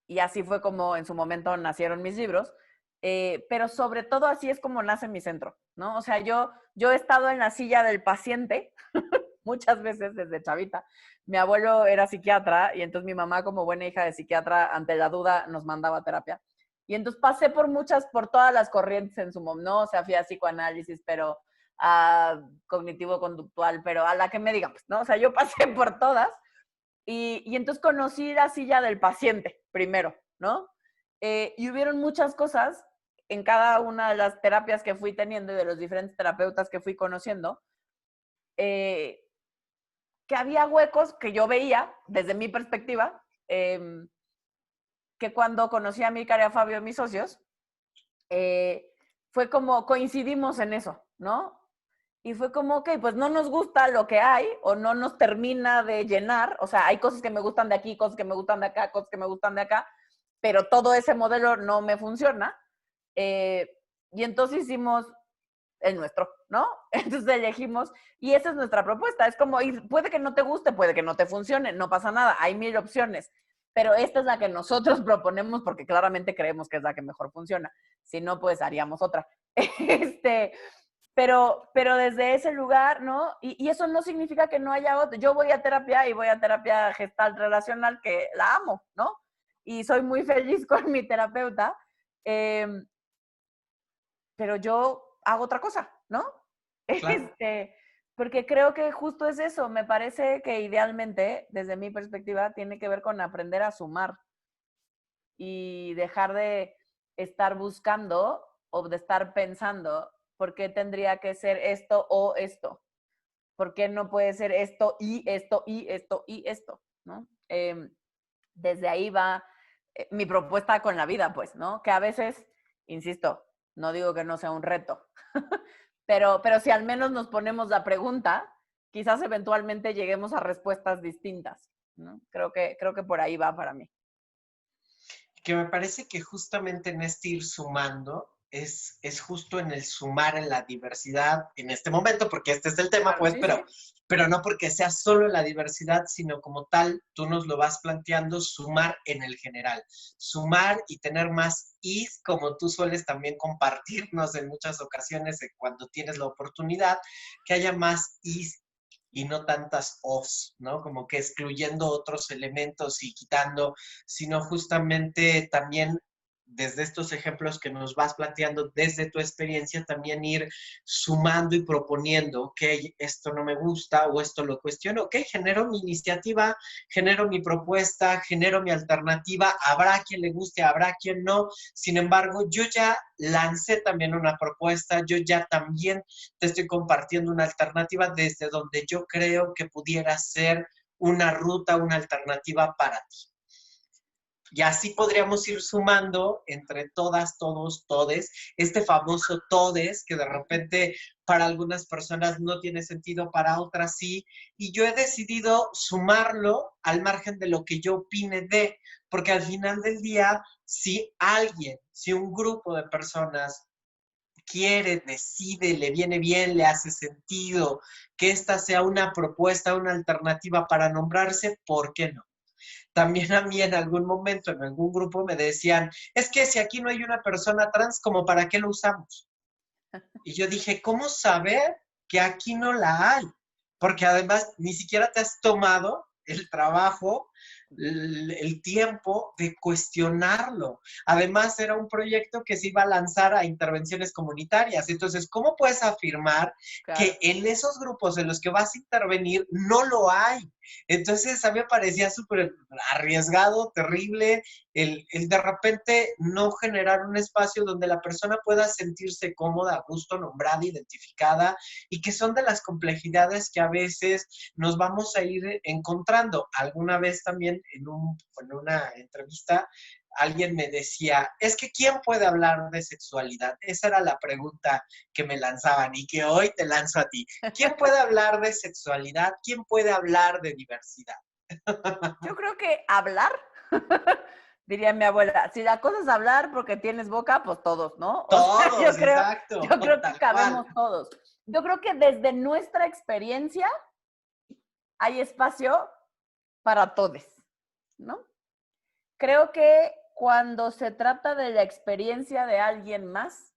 Speaker 2: Y así fue como en su momento nacieron mis libros. pero sobre todo así es como nace mi centro, ¿no? O sea, yo he estado en la silla del paciente muchas veces desde chavita. Mi abuelo era psiquiatra y entonces mi mamá, como buena hija de psiquiatra, ante la duda nos mandaba a terapia. Y entonces pasé por todas las corrientes en su momento, ¿no? O sea, fui a psicoanálisis, pero a cognitivo-conductual, pero a la que me digan, pues, ¿no? O sea, yo pasé por todas y entonces conocí la silla del paciente primero, ¿no? Y hubieron muchas cosas en cada una de las terapias que fui teniendo y de los diferentes terapeutas que fui conociendo, que había huecos que yo veía desde mi perspectiva, que cuando conocí a Milcar y a Fabio, mis socios, fue como coincidimos en eso, ¿no? Y fue como, ok, pues no nos gusta lo que hay o no nos termina de llenar. O sea, hay cosas que me gustan de aquí, cosas que me gustan de acá, cosas que me gustan de acá, pero todo ese modelo no me funciona. Y entonces hicimos el nuestro, ¿no? Entonces elegimos, y esa es nuestra propuesta. Es como, y puede que no te guste, puede que no te funcione, no pasa nada, hay 1000 opciones, pero esta es la que nosotros proponemos porque claramente creemos que es la que mejor funciona. Si no, pues haríamos otra. Pero desde ese lugar, ¿no? Y eso no significa que no haya otro. Yo voy a terapia y voy a terapia gestal relacional, que la amo, ¿no? Y soy muy feliz con mi terapeuta, pero yo hago otra cosa, ¿no?
Speaker 1: Claro.
Speaker 2: Porque creo que justo es eso. Me parece que idealmente, desde mi perspectiva, tiene que ver con aprender a sumar y dejar de estar buscando o de estar pensando por qué tendría que ser esto o esto. ¿Por qué no puede ser esto y esto y esto y esto? ¿No? Desde ahí va mi propuesta con la vida, pues, ¿no? Que a veces, insisto, no digo que no sea un reto, pero si al menos nos ponemos la pregunta, quizás eventualmente lleguemos a respuestas distintas, ¿no? Creo que por ahí va para mí.
Speaker 1: Que me parece que justamente en este ir sumando es justo en el sumar en la diversidad en este momento, porque este es el tema,
Speaker 2: Claro,
Speaker 1: pues,
Speaker 2: sí, sí.
Speaker 1: pero no porque sea solo la diversidad, sino como tal, tú nos lo vas planteando, sumar en el general, sumar y tener más is, como tú sueles también compartirnos en muchas ocasiones cuando tienes la oportunidad, que haya más is y no tantas os, ¿no? Como que excluyendo otros elementos y quitando, sino justamente también desde estos ejemplos que nos vas planteando, desde tu experiencia, también ir sumando y proponiendo, ok, esto no me gusta o esto lo cuestiono, ok, genero mi iniciativa, genero mi propuesta, genero mi alternativa, habrá quien le guste, habrá quien no, sin embargo, yo ya lancé también una propuesta, yo ya también te estoy compartiendo una alternativa desde donde yo creo que pudiera ser una ruta, una alternativa para ti. Y así podríamos ir sumando entre todas, todos, todes, este famoso todes que de repente para algunas personas no tiene sentido, para otras sí. Y yo he decidido sumarlo al margen de lo que yo opine de, porque al final del día, si alguien, si un grupo de personas quiere, decide, le viene bien, le hace sentido, que esta sea una propuesta, una alternativa para nombrarse, ¿por qué no? También a mí en algún momento, en algún grupo me decían, es que si aquí no hay una persona trans, ¿como para qué lo usamos? Y yo dije, ¿cómo saber que aquí no la hay? Porque además ni siquiera te has tomado el trabajo, el tiempo de cuestionarlo. Además, era un proyecto que se iba a lanzar a intervenciones comunitarias. Entonces, ¿cómo puedes afirmar
Speaker 2: Claro.
Speaker 1: que en esos grupos en los que vas a intervenir no lo hay? Entonces, a mí me parecía súper arriesgado, terrible, el de repente no generar un espacio donde la persona pueda sentirse cómoda, a gusto, nombrada, identificada, y que son de las complejidades que a veces nos vamos a ir encontrando. Alguna vez también en una entrevista alguien me decía, es que ¿quién puede hablar de sexualidad? Esa era la pregunta que me lanzaban y que hoy te lanzo a ti. ¿Quién puede hablar de sexualidad? ¿Quién puede hablar de diversidad?
Speaker 2: Yo creo que hablar, diría mi abuela, si la cosa es hablar porque tienes boca, pues todos, ¿no? O sea,
Speaker 1: Todos, exacto,
Speaker 2: yo creo que
Speaker 1: tal cual.
Speaker 2: cabemos todos. Yo creo que desde nuestra experiencia hay espacio para todos, ¿no? Creo que cuando se trata de la experiencia de alguien más,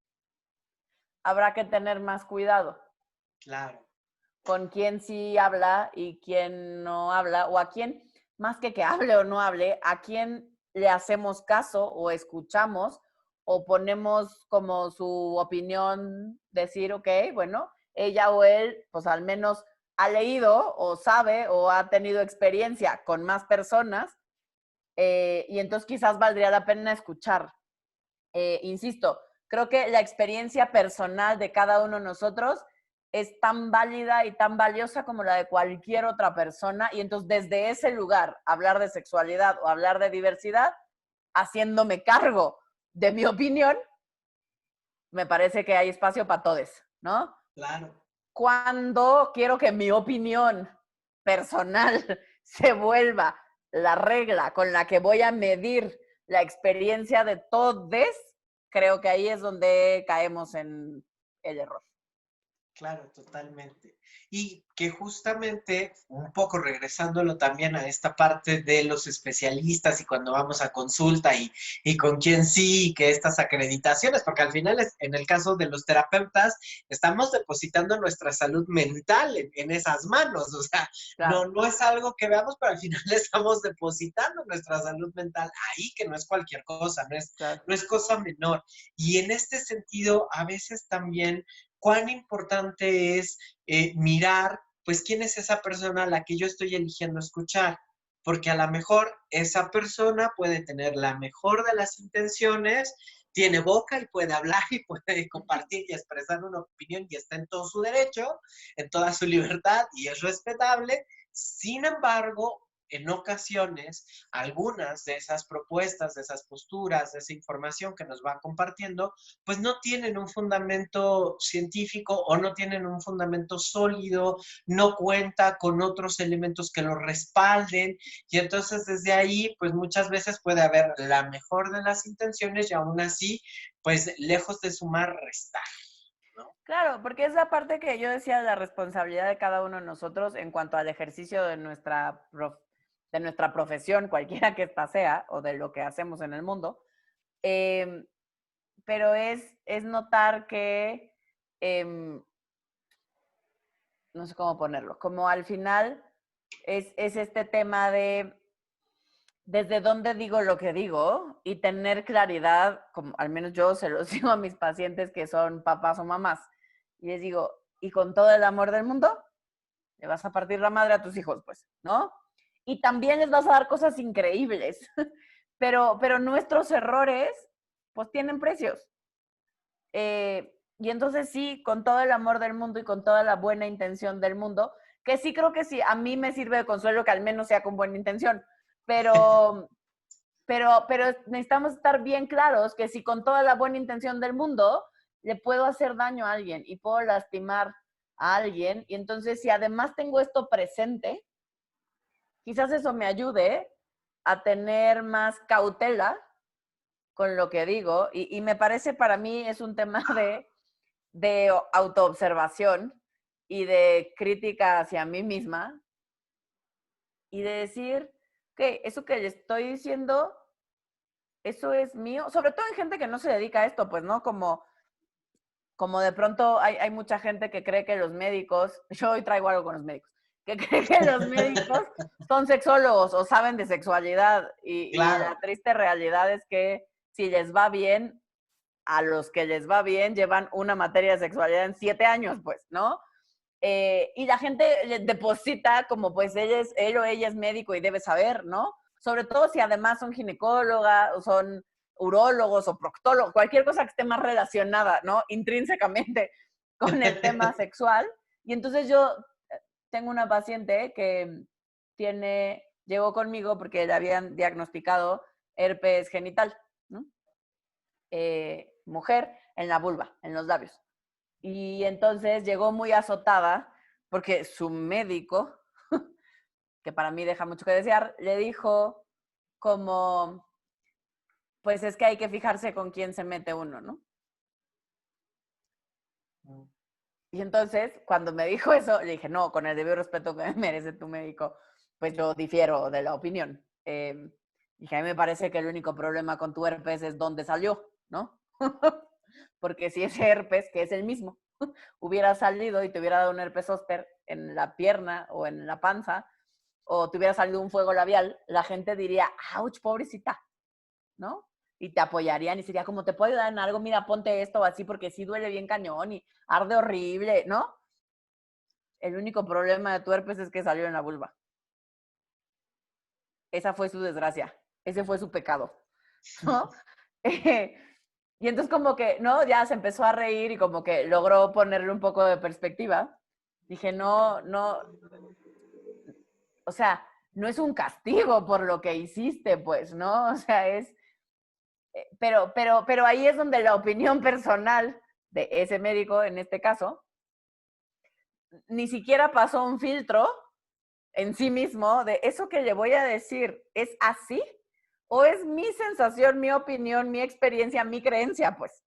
Speaker 2: habrá que tener más cuidado.
Speaker 1: Claro.
Speaker 2: Con quién sí habla y quién no habla, o a quién, más que hable o no hable, a quién le hacemos caso o escuchamos o ponemos como su opinión, decir, ok, bueno, ella o él, pues al menos ha leído o sabe o ha tenido experiencia con más personas, y entonces quizás valdría la pena escuchar. Insisto, creo que la experiencia personal de cada uno de nosotros es tan válida y tan valiosa como la de cualquier otra persona, y entonces desde ese lugar hablar de sexualidad o hablar de diversidad, haciéndome cargo de mi opinión, me parece que hay espacio para todos, ¿no?
Speaker 1: Claro.
Speaker 2: Cuando quiero que mi opinión personal se vuelva la regla con la que voy a medir la experiencia de todos, creo que ahí es donde caemos en el error.
Speaker 1: Claro, totalmente. Y que justamente, un poco regresándolo también a esta parte de los especialistas y cuando vamos a consulta y con quién sí, y que estas acreditaciones, porque al final en el caso de los terapeutas, estamos depositando nuestra salud mental en esas manos, o sea,
Speaker 2: Claro.
Speaker 1: no es algo que veamos, pero al final estamos depositando nuestra salud mental ahí, que no es cualquier cosa,
Speaker 2: Claro.
Speaker 1: no es cosa menor. Y en este sentido, a veces también cuán importante es mirar, pues, quién es esa persona a la que yo estoy eligiendo escuchar, porque a lo mejor esa persona puede tener la mejor de las intenciones, tiene boca y puede hablar y puede compartir y expresar una opinión y está en todo su derecho, en toda su libertad y es respetable. Sin embargo, en ocasiones, algunas de esas propuestas, de esas posturas, de esa información que nos va compartiendo, pues no tienen un fundamento científico o no tienen un fundamento sólido, no cuenta con otros elementos que lo respalden y entonces desde ahí pues muchas veces puede haber la mejor de las intenciones y aún así pues lejos de sumar, restar, ¿no?
Speaker 2: Claro, porque es la parte que yo decía, la responsabilidad de cada uno de nosotros en cuanto al ejercicio de nuestra profesión, cualquiera que ésta sea, o de lo que hacemos en el mundo. Eh, pero es notar que, eh, no sé cómo ponerlo, como al final es este tema de desde dónde digo lo que digo y tener claridad, como al menos yo se los digo a mis pacientes que son papás o mamás, y les digo, y con todo el amor del mundo, le vas a partir la madre a tus hijos, pues, ¿no? Y también les vas a dar cosas increíbles, pero nuestros errores, pues tienen precios. Y entonces sí, con todo el amor del mundo y con toda la buena intención del mundo, que sí creo que sí, a mí me sirve de consuelo que al menos sea con buena intención, pero, pero necesitamos estar bien claros que si con toda la buena intención del mundo le puedo hacer daño a alguien y puedo lastimar a alguien, y entonces si además tengo esto presente, quizás eso me ayude a tener más cautela con lo que digo, y me parece para mí es un tema de autoobservación y de crítica hacia mí misma y de decir que eso que le estoy diciendo, eso es mío, sobre todo en gente que no se dedica a esto, pues, ¿no? Como de pronto hay mucha gente que cree que los médicos, yo hoy traigo algo con los médicos, que cree que los médicos son sexólogos o saben de sexualidad y
Speaker 1: Claro.
Speaker 2: la triste realidad es que si les va bien, a los que les va bien llevan una materia de sexualidad en 7 años, pues, ¿no? Y la gente le deposita como pues él o ella es médico y debe saber, ¿no? Sobre todo si además son ginecólogas o son urólogos o proctólogos, cualquier cosa que esté más relacionada, ¿no? Intrínsecamente con el tema sexual. Y entonces yo tengo una paciente que llegó conmigo porque le habían diagnosticado herpes genital, ¿no? Mujer en la vulva, en los labios. Y entonces llegó muy azotada porque su médico, que para mí deja mucho que desear, le dijo como, pues es que hay que fijarse con quién se mete uno, ¿no? Y entonces, cuando me dijo eso, le dije, no, con el debido respeto que me merece tu médico, pues yo difiero de la opinión. Y que a mí me parece que el único problema con tu herpes es dónde salió, ¿no? Porque si ese herpes, que es el mismo, hubiera salido y te hubiera dado un herpes zóster en la pierna o en la panza, o te hubiera salido un fuego labial, la gente diría, ¡ouch, pobrecita! ¿No? Y te apoyarían y sería como, ¿te puedo ayudar en algo? Mira, ponte esto o así porque sí duele bien cañón y arde horrible, ¿no? El único problema de tu herpes es que salió en la vulva. Esa fue su desgracia. Ese fue su pecado, ¿no? Y entonces como que, ¿no? Ya se empezó a reír y como que logró ponerle un poco de perspectiva. Dije, no, no, o sea, no es un castigo por lo que hiciste, pues, ¿no? O sea, pero ahí es donde la opinión personal de ese médico, en este caso, ni siquiera pasó un filtro en sí mismo de eso que le voy a decir, ¿es así? ¿O es mi sensación, mi opinión, mi experiencia, mi creencia? Pues.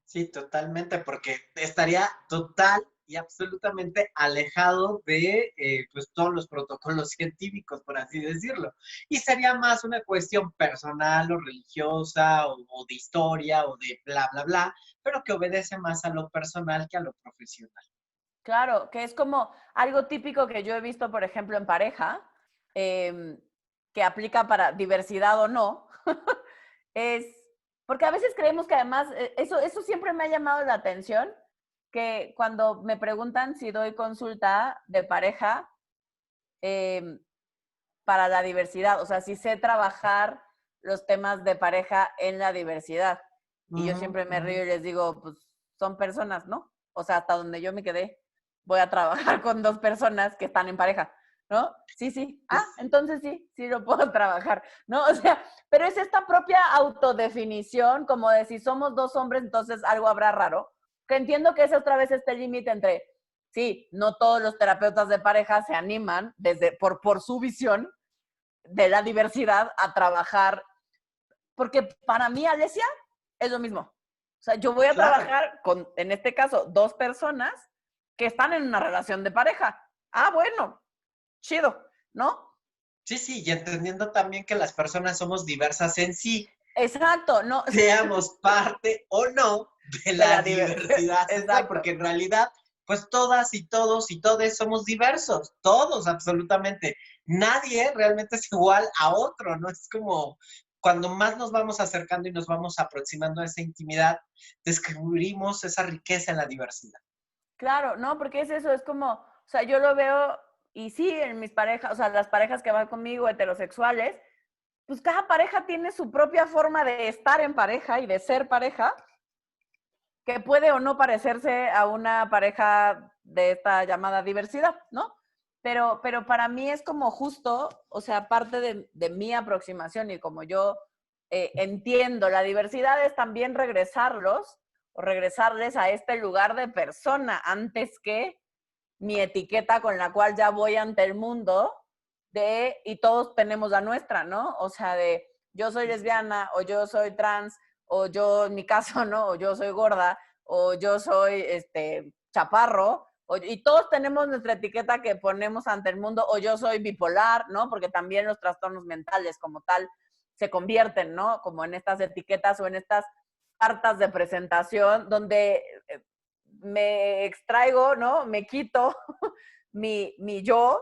Speaker 1: Sí, totalmente, porque estaría total y absolutamente alejado de pues todos los protocolos científicos, por así decirlo. Y sería más una cuestión personal o religiosa o de historia o de bla, bla, bla, pero que obedece más a lo personal que a lo profesional.
Speaker 2: Claro, que es como algo típico que yo he visto, por ejemplo, en pareja, que aplica para diversidad o no, es, porque a veces creemos que además, eso siempre me ha llamado la atención, que cuando me preguntan si doy consulta de pareja eh, para la diversidad, o sea, si sé trabajar los temas de pareja en la diversidad. Y yo
Speaker 1: Ujú,
Speaker 2: siempre me
Speaker 1: ujú.
Speaker 2: río y les digo, pues son personas, ¿no? O sea, hasta donde yo me quedé, voy a trabajar con dos personas que están en pareja, ¿no? Sí, sí. Ah,
Speaker 1: Es-
Speaker 2: entonces sí, sí lo puedo trabajar, ¿no? O sea, pero es esta propia autodefinición, como de si somos dos hombres, entonces algo habrá raro, que entiendo que es otra vez este límite entre, sí, no todos los terapeutas de pareja se animan por su visión de la diversidad a trabajar, porque para mí, Alesia, es lo mismo. O sea, yo voy a
Speaker 1: claro.
Speaker 2: trabajar con, en este caso, dos personas que están en una relación de pareja. Ah, bueno, chido, ¿no?
Speaker 1: Sí, sí, y entendiendo también que las personas somos diversas en sí,
Speaker 2: Exacto, no,
Speaker 1: seamos parte o no de
Speaker 2: de
Speaker 1: la
Speaker 2: la diversidad,
Speaker 1: diversidad sexual,
Speaker 2: exacto.
Speaker 1: porque en realidad, pues todas y todos y todes somos diversos, todos absolutamente. Nadie realmente es igual a otro, ¿no? Es como cuando más nos vamos acercando y nos vamos aproximando a esa intimidad, descubrimos esa riqueza en la diversidad.
Speaker 2: Claro, no, porque es eso, es como, o sea, yo lo veo, y sí, en mis parejas, o sea, las parejas que van conmigo, heterosexuales, pues cada pareja tiene su propia forma de estar en pareja y de ser pareja, que puede o no parecerse a una pareja de esta llamada diversidad, ¿no? Pero para mí es como justo, o sea, parte de mi aproximación y como yo entiendo la diversidad es también regresarlos o regresarles a este lugar de persona antes que mi etiqueta con la cual ya voy ante el mundo de, y todos tenemos la nuestra, ¿no? O sea, de yo soy lesbiana o yo soy trans o yo, en mi caso, ¿no? O yo soy gorda o yo soy chaparro. Y todos tenemos nuestra etiqueta que ponemos ante el mundo, o yo soy bipolar, ¿no? Porque también los trastornos mentales como tal se convierten, ¿no? Como en estas etiquetas o en estas cartas de presentación donde me extraigo, ¿no? Me quito mi yo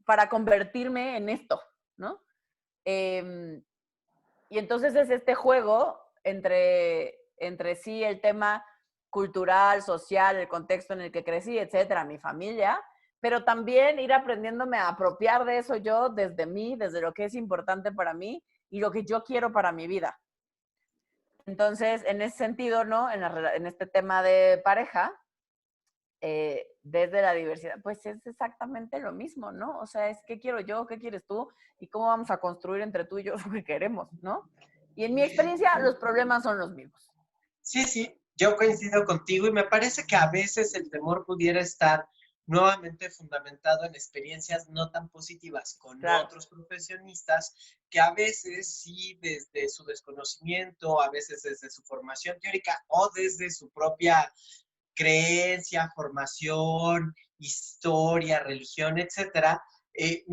Speaker 2: para convertirme en esto, ¿no? Eh, y entonces es este juego entre sí el tema cultural, social, el contexto en el que crecí, etcétera, mi familia, pero también ir aprendiéndome a apropiar de eso yo desde mí, desde lo que es importante para mí y lo que yo quiero para mi vida. Entonces, en ese sentido, ¿no? En este tema de pareja, desde la diversidad, pues es exactamente lo mismo, ¿no? O sea, es qué quiero yo, qué quieres tú y cómo vamos a construir entre tú y yo lo que queremos, ¿no? Y en mi experiencia, los problemas son los mismos.
Speaker 1: Sí, sí, yo coincido contigo y me parece que a veces el temor pudiera estar nuevamente fundamentado en experiencias no tan positivas con
Speaker 2: Claro,
Speaker 1: otros profesionistas que a veces sí desde su desconocimiento, a veces desde su formación teórica o desde su propia creencia, formación, historia, religión, etcétera,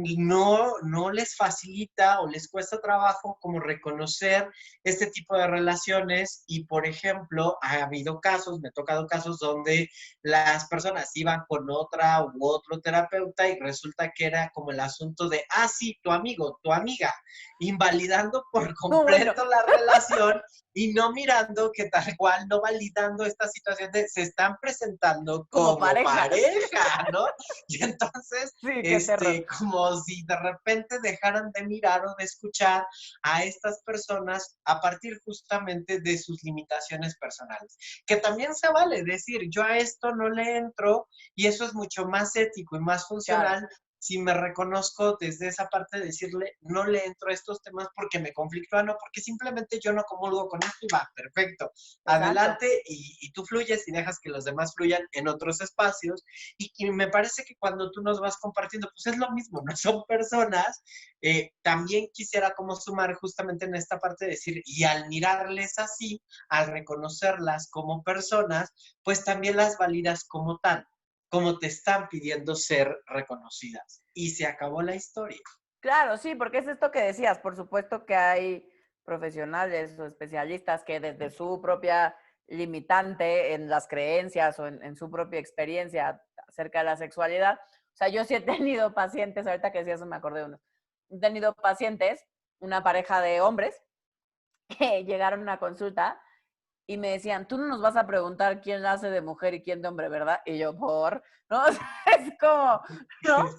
Speaker 1: no les facilita o les cuesta trabajo como reconocer este tipo de relaciones y, por ejemplo, ha habido casos, me ha tocado casos donde las personas iban con otra u otro terapeuta y resulta que era como el asunto de, ah, sí, tu amigo, tu amiga, invalidando por
Speaker 2: Bueno,
Speaker 1: completo la relación y no mirando que tal cual, no validando esta situación de se están presentando
Speaker 2: como
Speaker 1: como
Speaker 2: pareja.
Speaker 1: pareja, ¿no? Y entonces,
Speaker 2: Sí, qué terror.
Speaker 1: como si de repente dejaran de mirar o de escuchar a estas personas a partir justamente de sus limitaciones personales. Que también se vale decir, yo a esto no le entro y eso es mucho más ético y más
Speaker 2: Claro,
Speaker 1: funcional si me reconozco desde esa parte de decirle, no le entro a estos temas porque me conflictúan o porque simplemente yo no comulgo con esto y va, perfecto,
Speaker 2: exacto.
Speaker 1: adelante y tú fluyes y dejas que los demás fluyan en otros espacios y me parece que cuando tú nos vas compartiendo, pues es lo mismo, no son personas. También quisiera como sumar justamente en esta parte de decir, y al mirarles así, al reconocerlas como personas, pues también las validas como tal, como te están pidiendo ser reconocidas. Y se acabó la historia.
Speaker 2: Claro, sí, porque es esto que decías. Por supuesto que hay profesionales o especialistas que desde su propia limitante en las creencias o en su propia experiencia acerca de la sexualidad. O sea, yo sí he tenido pacientes, ahorita que decías eso me acordé de uno. He tenido pacientes, una pareja de hombres, que llegaron a una consulta y me decían, tú no nos vas a preguntar quién hace de mujer y quién de hombre, ¿verdad? Y yo, ¿no? O sea, es como, ¿no?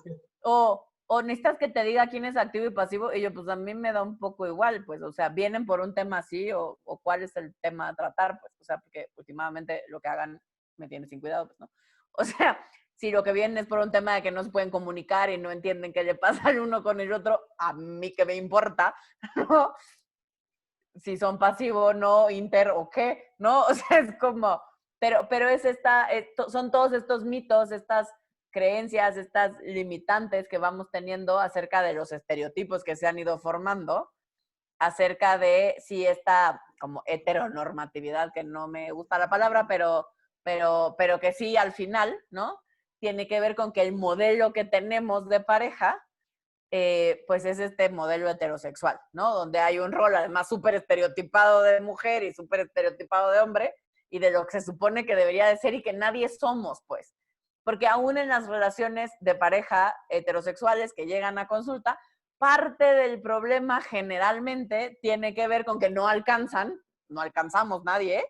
Speaker 2: O necesitas que te diga quién es activo y pasivo, y yo, pues a mí me da un poco igual, pues, o sea, vienen por un tema así, o cuál es el tema a tratar, pues, o sea, porque últimamente lo que hagan me tiene sin cuidado, pues, ¿no? O sea, si lo que viene es por un tema de que no se pueden comunicar y no entienden qué le pasa al uno con el otro, a mí que me importa, ¿no? Si son pasivo, no, inter o qué, ¿no? O sea, es como, pero es son todos estos mitos, estas creencias, estas limitantes que vamos teniendo acerca de los estereotipos que se han ido formando, acerca de si esta como heteronormatividad, que no me gusta la palabra, pero que sí al final, ¿no? Tiene que ver con que el modelo que tenemos de pareja pues es este modelo heterosexual, ¿no? Donde hay un rol además súper estereotipado de mujer y súper estereotipado de hombre y de lo que se supone que debería de ser y que nadie somos, pues. Porque aún en las relaciones de pareja heterosexuales que llegan a consulta, parte del problema generalmente tiene que ver con que no alcanzamos nadie,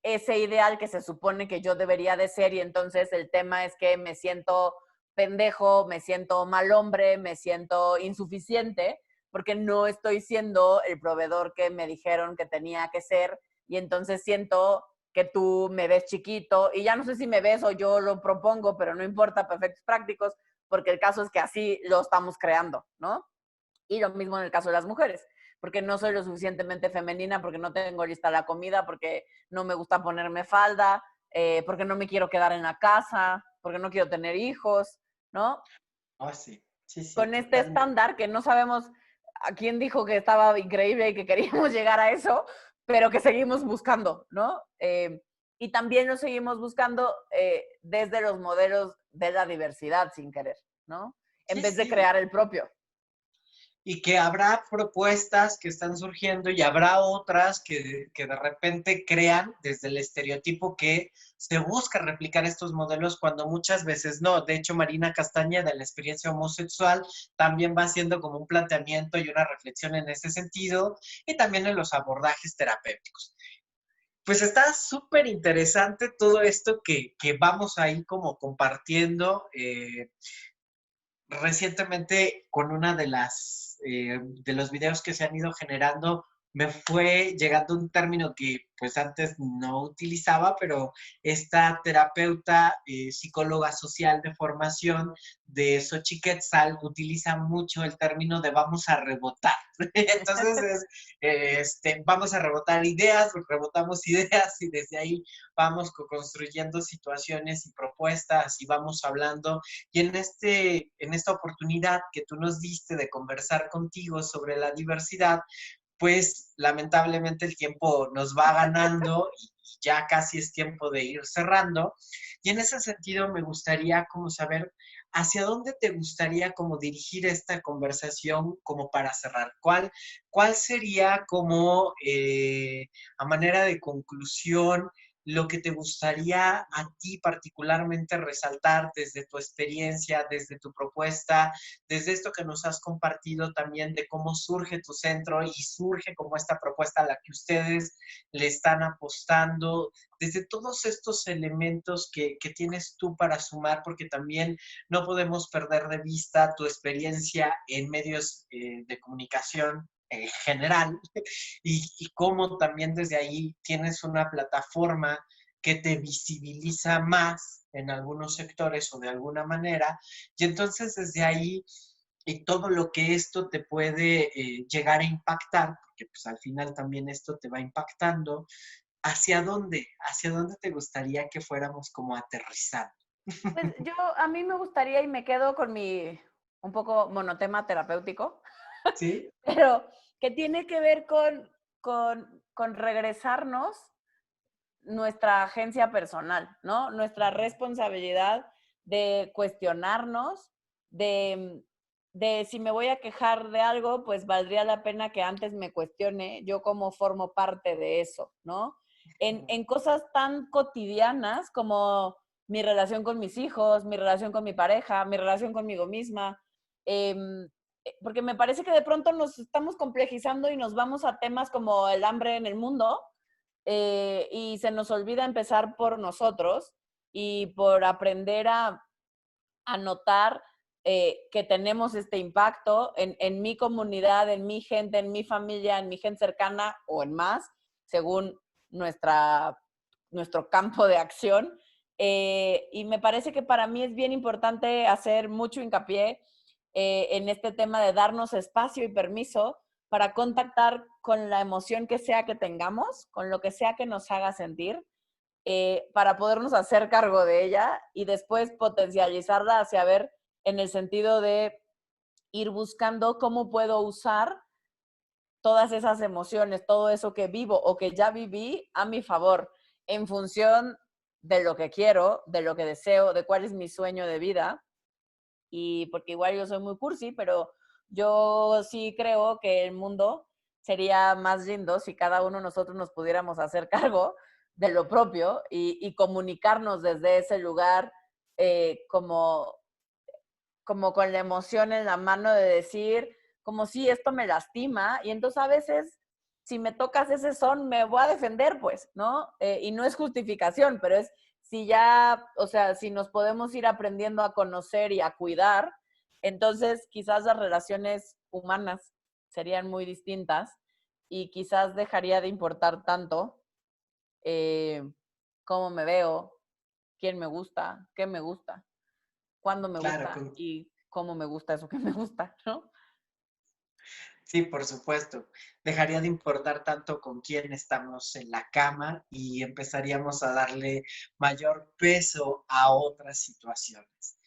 Speaker 2: ese ideal que se supone que yo debería de ser y entonces el tema es que me siento pendejo, me siento mal hombre, me siento insuficiente porque no estoy siendo el proveedor que me dijeron que tenía que ser y entonces siento que tú me ves chiquito y ya no sé si me ves o yo lo propongo, pero no importa, perfectos prácticos, porque el caso es que así lo estamos creando, ¿no? Y lo mismo en el caso de las mujeres, porque no soy lo suficientemente femenina, porque no tengo lista la comida, porque no me gusta ponerme falda, porque no me quiero quedar en la casa, porque no quiero tener hijos, ¿no?
Speaker 1: Oh, sí, sí, sí,
Speaker 2: Con este
Speaker 1: totalmente.
Speaker 2: estándar que no sabemos a quién dijo que estaba increíble y que queríamos llegar a eso, pero que seguimos buscando, ¿no? Y también lo seguimos buscando desde los modelos de la diversidad sin querer, ¿no? En
Speaker 1: Sí,
Speaker 2: vez de
Speaker 1: sí,
Speaker 2: crear el propio.
Speaker 1: y que habrá propuestas que están surgiendo y habrá otras que de repente crean desde el estereotipo que se busca replicar estos modelos cuando muchas veces no. De hecho, Marina Castañeda, de la experiencia homosexual, también va haciendo como un planteamiento y una reflexión en ese sentido y también en los abordajes terapéuticos. Pues está súper interesante todo esto que vamos ahí como compartiendo. Recientemente con una de los videos que se han ido generando, me fue llegando un término que pues antes no utilizaba, pero esta terapeuta, psicóloga social de formación de Xochitl Quetzal utiliza mucho el término de vamos a rebotar. Entonces vamos a rebotar ideas, rebotamos ideas y desde ahí vamos construyendo situaciones y propuestas y vamos hablando y en esta oportunidad que tú nos diste de conversar contigo sobre la diversidad, pues lamentablemente el tiempo nos va ganando y ya casi es tiempo de ir cerrando. Y en ese sentido me gustaría como saber hacia dónde te gustaría como dirigir esta conversación como para cerrar. ¿Cuál sería como a manera de conclusión lo que te gustaría a ti particularmente resaltar desde tu experiencia, desde tu propuesta, desde esto que nos has compartido también de cómo surge tu centro y surge como esta propuesta a la que ustedes le están apostando, desde todos estos elementos que tienes tú para sumar, porque también no podemos perder de vista tu experiencia en medios de comunicación general y cómo también desde ahí tienes una plataforma que te visibiliza más en algunos sectores o de alguna manera, y entonces desde ahí y todo lo que esto te puede llegar a impactar, porque pues al final también esto te va impactando, ¿hacia dónde te gustaría que fuéramos como aterrizando?
Speaker 2: Pues a mí me gustaría y me quedo con mi un poco monotema terapéutico,
Speaker 1: ¿Sí?
Speaker 2: pero que tiene que ver con regresarnos nuestra agencia personal, ¿no? Nuestra responsabilidad de cuestionarnos, de si me voy a quejar de algo, pues valdría la pena que antes me cuestione yo cómo formo parte de eso, ¿no? En cosas tan cotidianas como mi relación con mis hijos, mi relación con mi pareja, mi relación conmigo misma, porque me parece que de pronto nos estamos complejizando y nos vamos a temas como el hambre en el mundo, y se nos olvida empezar por nosotros y por aprender a notar que tenemos este impacto en mi comunidad, en mi gente, en mi familia, en mi gente cercana o en más, según nuestro campo de acción. Y me parece que para mí es bien importante hacer mucho hincapié en este tema de darnos espacio y permiso para contactar con la emoción que sea que tengamos, con lo que sea que nos haga sentir, para podernos hacer cargo de ella y después potencializarla hacia ver en el sentido de ir buscando cómo puedo usar todas esas emociones, todo eso que vivo o que ya viví a mi favor, en función de lo que quiero, de lo que deseo, de cuál es mi sueño de vida. Y porque igual yo soy muy cursi, pero yo sí creo que el mundo sería más lindo si cada uno de nosotros nos pudiéramos hacer cargo de lo propio y comunicarnos desde ese lugar, como con la emoción en la mano de decir, como si esto me lastima, y entonces a veces, si me tocas ese son, me voy a defender, pues, ¿no? Y no es justificación, pero es si ya, o sea, si nos podemos ir aprendiendo a conocer y a cuidar, entonces quizás las relaciones humanas serían muy distintas y quizás dejaría de importar tanto eh, cómo me veo, quién me gusta, qué me gusta, cuándo me
Speaker 1: Claro,
Speaker 2: gusta y cómo me gusta eso que me gusta, ¿no?
Speaker 1: sí, por supuesto. Dejaría de importar tanto con quién estamos en la cama y empezaríamos a darle mayor peso a otras situaciones.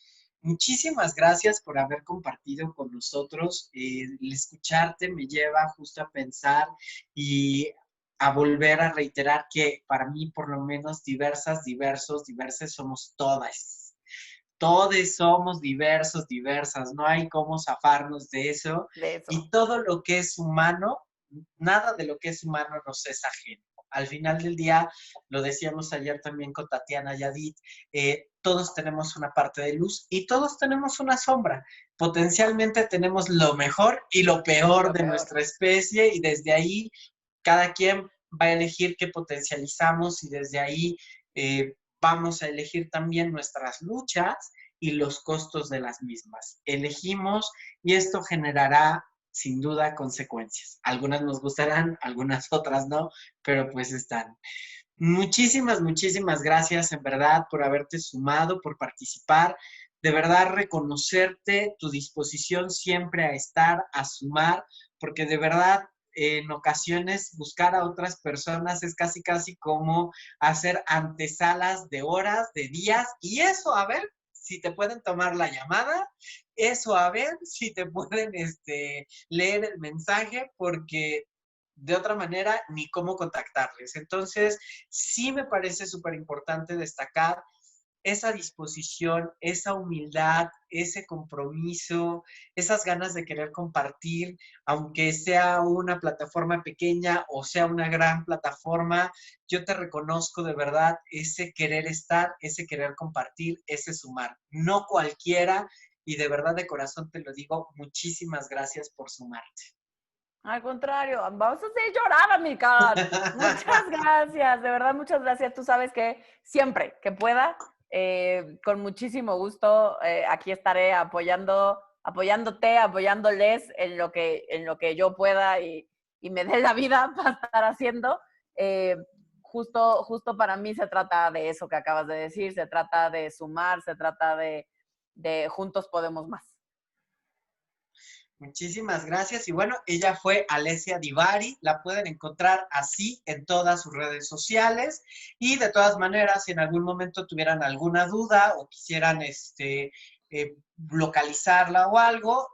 Speaker 1: Muchísimas gracias por haber compartido con nosotros. El escucharte me lleva justo a pensar y a volver a reiterar que para mí, por lo menos, diversas somos todas. Todos somos diversos, diversas, no hay cómo zafarnos de eso.
Speaker 2: De
Speaker 1: Y
Speaker 2: eso.
Speaker 1: todo lo que es humano, nada de lo que es humano nos es ajeno. Al final del día, lo decíamos ayer también con Tatiana Yadid, todos tenemos una parte de luz y todos tenemos una sombra. Potencialmente tenemos lo mejor y lo
Speaker 2: Y
Speaker 1: peor
Speaker 2: lo
Speaker 1: de
Speaker 2: peor.
Speaker 1: nuestra especie y desde ahí cada quien va a elegir qué potencializamos y desde ahí vamos a elegir también nuestras luchas y los costos de las mismas. Elegimos y esto generará sin duda consecuencias. Algunas nos gustarán, algunas otras no, pero pues están. Muchísimas gracias en verdad por haberte sumado, por participar. De verdad reconocerte tu disposición siempre a estar, a sumar, porque de verdad en ocasiones buscar a otras personas es casi como hacer antesalas de horas, de días, y eso a ver si te pueden tomar la llamada, eso a ver si te pueden leer el mensaje, porque de otra manera ni cómo contactarles. Entonces, sí me parece súper importante destacar esa disposición, esa humildad, ese compromiso, esas ganas de querer compartir, aunque sea una plataforma pequeña o sea una gran plataforma, yo te reconozco de verdad ese querer estar, ese querer compartir, ese sumar. No cualquiera, y de verdad de corazón te lo digo, muchísimas gracias por sumarte.
Speaker 2: Al contrario, vamos a hacer llorar, amiga. Muchas gracias, de verdad, muchas gracias. Tú sabes que siempre que pueda, con muchísimo gusto, aquí estaré apoyándote, apoyándoles en lo que yo pueda y me dé la vida para estar haciendo. Justo para mí se trata de eso que acabas de decir, se trata de sumar, se trata de juntos podemos más.
Speaker 1: Muchísimas gracias. Y bueno, ella fue Alessia Divari. La pueden encontrar así en todas sus redes sociales. Y de todas maneras, si en algún momento tuvieran alguna duda o quisieran localizarla o algo,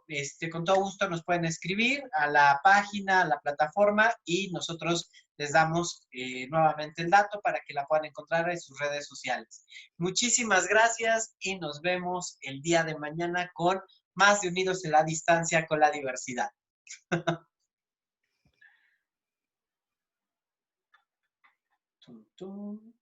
Speaker 1: con todo gusto nos pueden escribir a la página, a la plataforma y nosotros les damos nuevamente el dato para que la puedan encontrar en sus redes sociales. Muchísimas gracias y nos vemos el día de mañana con más de Unidos en la Distancia con la Diversidad. Tum, tum.